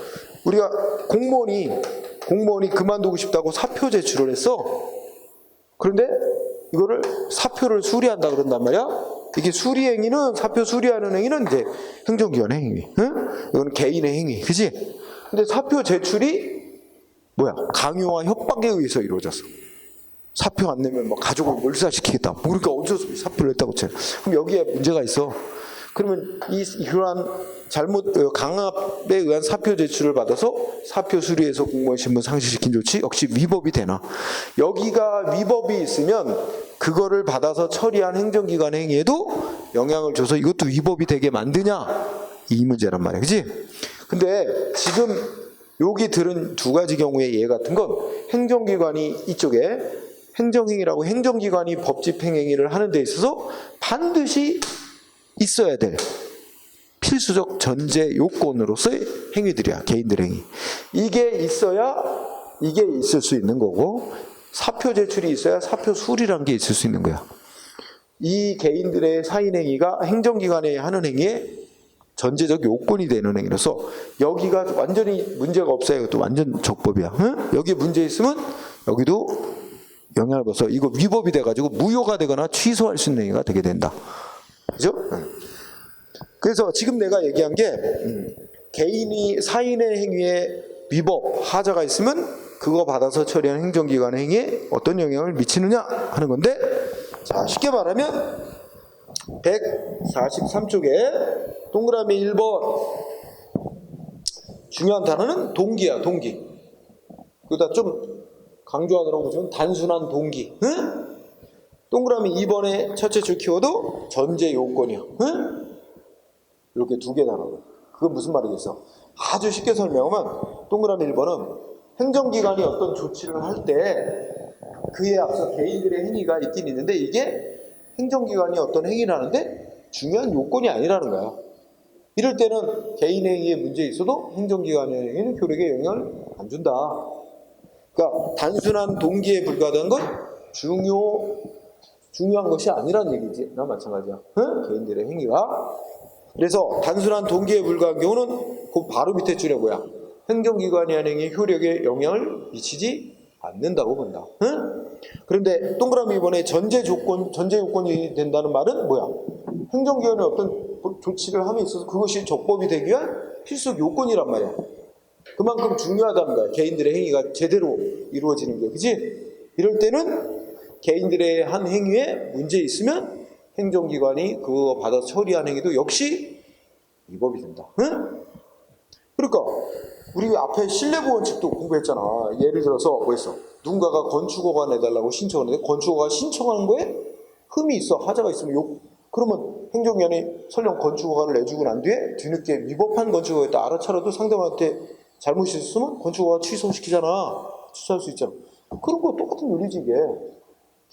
우리가 공무원이 그만두고 싶다고 사표 제출을 했어. 그런데 이거를 사표를 수리한다 그런단 말이야. 이게 수리행위는, 사표 수리하는 행위는 이제 행정기관의 행위. 응? 이건 개인의 행위. 그치? 근데 사표 제출이 뭐야? 강요와 협박에 의해서 이루어졌어. 사표 안 내면 뭐 가족을 몰살시키겠다. 그러니까 어쩔 수 없이 사표를 냈다고 쳐. 그럼 여기에 문제가 있어. 그러면 이러한 강압에 의한 사표 제출을 받아서 사표 수리해서 공무원 신분 상실시킨 조치 역시 위법이 되나? 여기가 위법이 있으면 그거를 받아서 처리한 행정기관 행위에도 영향을 줘서 이것도 위법이 되게 만드냐? 이 문제란 말이야. 그치? 근데 지금 여기 들은 두 가지 경우의 예 같은 건 행정기관이 이쪽에 행정행위라고 행정기관이 법집행행위를 하는 데 있어서 반드시 있어야 될 필수적 전제 요건으로서의 행위들이야. 개인들 행위. 이게 있어야 이게 있을 수 있는 거고 사표 제출이 있어야 사표 수리라는 게 있을 수 있는 거야. 이 개인들의 사인행위가 행정기관에 하는 행위에 전제적 요건이 되는 행위로서 여기가 완전히 문제가 없어요. 이것도 완전 적법이야. 응? 여기에 문제 있으면 여기도 영향을 받아서 이거 위법이 돼가지고 무효가 되거나 취소할 수 있는 행위가 되게 된다. 그죠? 그래서 지금 내가 얘기한 게 개인이 사인의 행위에 위법, 하자가 있으면 그거 받아서 처리한 행정기관 행위에 어떤 영향을 미치느냐 하는 건데, 자 쉽게 말하면 143쪽에 동그라미 1번 중요한 단어는 동기야. 동기. 그러다 좀 강조하느라고 보시면 단순한 동기. 응? 동그라미 2번의 첫째 줄 키워도 전제 요건이야. 응? 이렇게 두 개 단어로. 그건 무슨 말이겠어? 아주 쉽게 설명하면 동그라미 1번은 행정기관이 어떤 조치를 할 때 그에 앞서 개인들의 행위가 있긴 있는데 이게 행정기관이 어떤 행위를 하는데 중요한 요건이 아니라는 거야. 이럴 때는 개인 행위에 문제 있어도 행정기관의 행위는 효력에 영향을 안 준다. 그러니까 단순한 동기에 불과한 건 중요한 것이 아니란 얘기지. 나 마찬가지야. 응? 개인들의 행위가. 그래서 단순한 동기에 불과한 경우는 그 바로 밑에 줄에 뭐야? 행정기관이 하는 행위에 효력에 영향을 미치지 않는다고 본다. 응? 그런데 동그라미 이번에 전제 요건이 된다는 말은 뭐야? 행정기관의 어떤 조치를 함에 있어서 그것이 적법이 되기 위한 필수 요건이란 말이야. 그만큼 중요하다는 거야. 개인들의 행위가 제대로 이루어지는 게. 그치? 이럴 때는 개인들의 한 행위에 문제 있으면 행정기관이 그거 받아서 처리한 행위도 역시 위법이 된다. 응? 그러니까 우리 앞에 실내보원칙도 공부했잖아. 예를 들어서 뭐 했어? 누군가가 건축허가 내달라고 신청하는데 건축허가 신청하는 거에 흠이 있어. 하자가 있으면 그러면 행정기관이 설령 건축허가를 내주고 난 뒤에 뒤늦게 위법한 건축허가였다 알아차려도 상대방한테 잘못이 있으면 건축허가 취소시키잖아. 취소할 수 있잖아. 그런 거 똑같은 논리지 이게.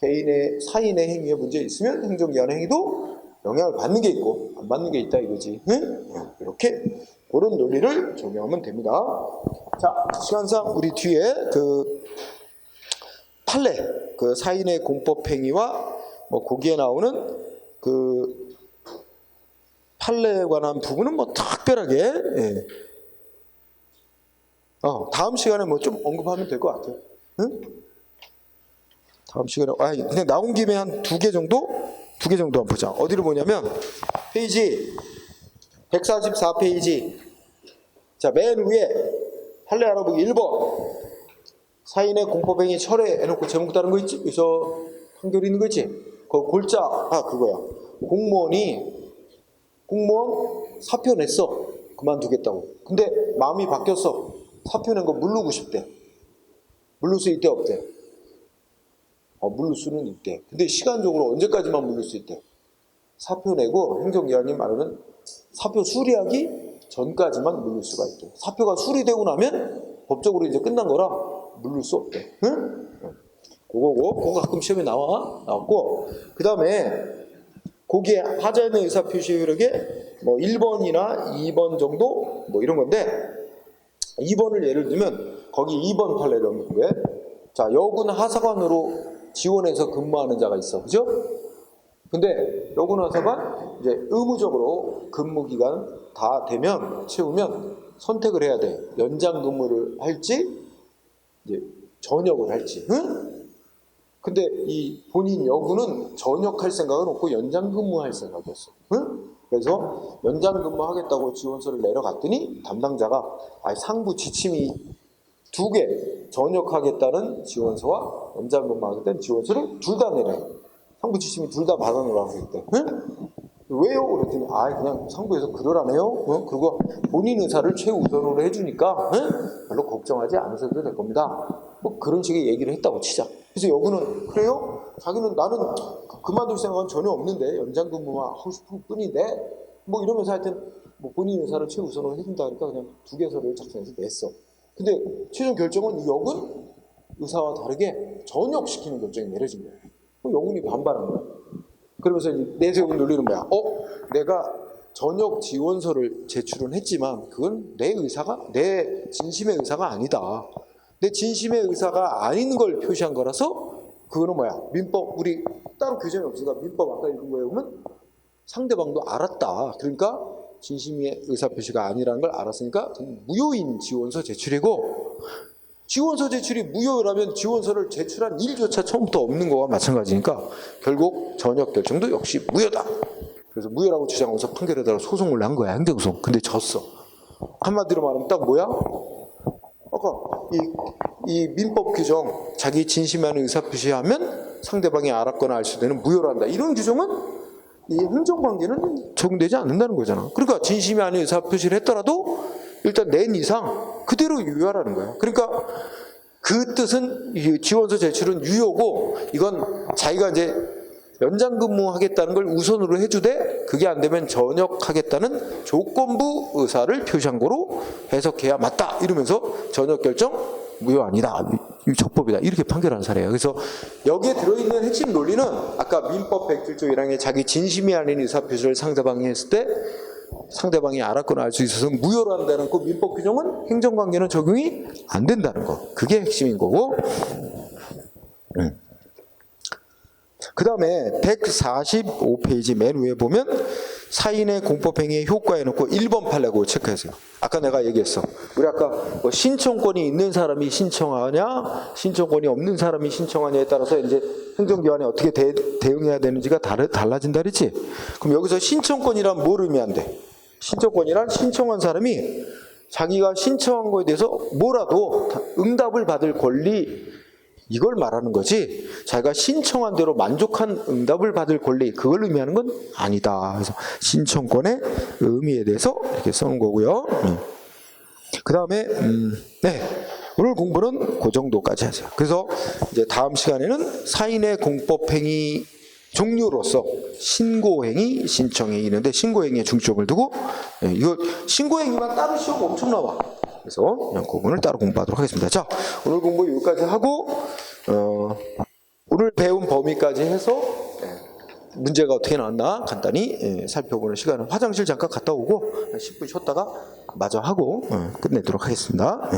개인의 사인의 행위에 문제 있으면 행정기관의 행위도 영향을 받는 게 있고 안 받는 게 있다 이거지. 응? 이렇게 그런 논리를 적용하면 됩니다. 자, 시간상 우리 뒤에 그 판례, 그 사인의 공법 행위와 뭐 거기에 나오는 그 판례에 관한 부분은 뭐 특별하게 예. 다음 시간에 뭐 좀 언급하면 될 것 같아요. 응? 다음 시간에 그냥 나온 김에 한 두 개 정도 한번 보자. 어디를 보냐면 페이지 144페이지. 자, 맨 위에 판례 알아보기 1번. 사인의 공법행위 철회해놓고 제목 다른 거 있지? 여기서 판결이 있는 거 있지? 그 골자 그거야. 공무원 사표 냈어. 그만두겠다고. 근데 마음이 바뀌었어. 사표 낸 거 물르고 싶대. 물를 수 있대 없대? 물를 수는 있대. 근데 시간적으로 언제까지만 물릴 수 있대? 사표 내고 행정기관이 말하는 사표 수리하기 전까지만 물릴 수가 있대. 사표가 수리되고 나면 법적으로 이제 끝난 거라 물릴 수 없대. 응? 그거 가끔 시험에 나왔고, 그 다음에 거기에 하자 있는 의사표시력에 뭐 1번이나 2번 정도 뭐 이런 건데, 2번을 예를 들면 거기 2번 판례를 한번 해. 자, 여군 하사관으로 지원해서 근무하는 자가 있어. 그죠? 근데 여군 하사관 이제 의무적으로 근무 기간 다 되면 채우면 선택을 해야 돼. 연장 근무를 할지 이제 전역을 할지. 응? 근데 이 본인 여군은 전역할 생각은 없고 연장 근무할 생각이었어. 응? 그래서 연장 근무하겠다고 지원서를 내려갔더니 담당자가 상부 지침이 2개, 전역하겠다는 지원서와 연장 근무하겠다는 지원서를 둘 다 내래. 상부 지침이 둘 다 받아놓으라고 했대. 응? 왜요? 그랬더니 그냥 상부에서 그러라네요. 응? 그리고 본인 의사를 최우선으로 해주니까 응? 별로 걱정하지 않으셔도 될 겁니다. 뭐 그런 식의 얘기를 했다고 치자. 그래서 여군은 그래요? 자기는 나는 그만둘 생각은 전혀 없는데 연장 근무만 하고 싶은 뿐인데 뭐 이러면서 하여튼 뭐 본인 의사를 최우선으로 해준다 그러니까 그냥 2개서를 작성해서 냈어. 근데 최종 결정은 이 여군 의사와 다르게 전역시키는 결정이 내려진 거예요. 여군이 반발한 거야. 그러면서 내세운 논리는 뭐야? 내가 전역 지원서를 제출은 했지만 그건 내 진심의 의사가 아니다. 내 진심의 의사가 아닌 걸 표시한 거라서 그거는 뭐야? 민법, 우리 따로 규정이 없으니까 민법 아까 읽은 거에 보면 상대방도 알았다. 그러니까 진심의 의사표시가 아니라는 걸 알았으니까 무효인 지원서 제출이고, 지원서 제출이 무효라면 지원서를 제출한 일조차 처음부터 없는 거와 마찬가지니까 결국 전역 결정도 역시 무효다. 그래서 무효라고 주장하면서 판결에다가 소송을 한 거야. 행정소송. 근데 졌어. 한마디로 말하면 딱 뭐야? 아까 이 민법 규정, 자기 진심의 의사표시하면 상대방이 알았거나 알 수 되는 무효란다. 이런 규정은 이 행정관계는 적용되지 않는다는 거잖아. 그러니까 진심이 아닌 의사표시를 했더라도 일단 낸 이상 그대로 유효하라는 거야. 그러니까 그 뜻은 지원서 제출은 유효고, 이건 자기가 이제 연장 근무하겠다는 걸 우선으로 해주되 그게 안 되면 전역하겠다는 조건부 의사를 표시한 거로 해석해야 맞다. 이러면서 전역 결정 무효 아니다. 적법이다. 이렇게 판결한 사례예요. 그래서 여기에 들어있는 핵심 논리는 아까 민법 107조 1항에 자기 진심이 아닌 의사표시를 상대방이 했을 때 상대방이 알았거나 알 수 있어서 무효로 한다는 그 민법 규정은 행정관계는 적용이 안 된다는 거. 그게 핵심인 거고. 그 다음에 145페이지 맨 위에 보면 사인의 공법행위의 효과에 놓고 1번 판례고 체크하세요. 아까 내가 얘기했어. 우리 아까 뭐 신청권이 있는 사람이 신청하냐, 신청권이 없는 사람이 신청하냐에 따라서 이제 행정기관이 어떻게 대응해야 되는지가 달라진다 그랬지? 그럼 여기서 신청권이란 뭘 의미한대? 신청권이란 신청한 사람이 자기가 신청한 거에 대해서 뭐라도 응답을 받을 권리, 이걸 말하는 거지, 자기가 신청한 대로 만족한 응답을 받을 권리, 그걸 의미하는 건 아니다. 그래서 신청권의 의미에 대해서 이렇게 써놓은 거고요. 그 다음에 오늘 공부는 그 정도까지 하세요. 그래서 이제 다음 시간에는 사인의 공법행위 종류로서 신고행위, 신청행위 있는데 신고행위에 중점을 두고, 이거 신고행위만 따로 시험 엄청 나와. 그래서 그냥 그 부분을 따로 공부하도록 하겠습니다. 자, 오늘 공부 여기까지 하고 오늘 배운 범위까지 해서 문제가 어떻게 나왔나 간단히 살펴보는 시간은 화장실 잠깐 갔다 오고 10분 쉬었다가 마저 하고 끝내도록 하겠습니다.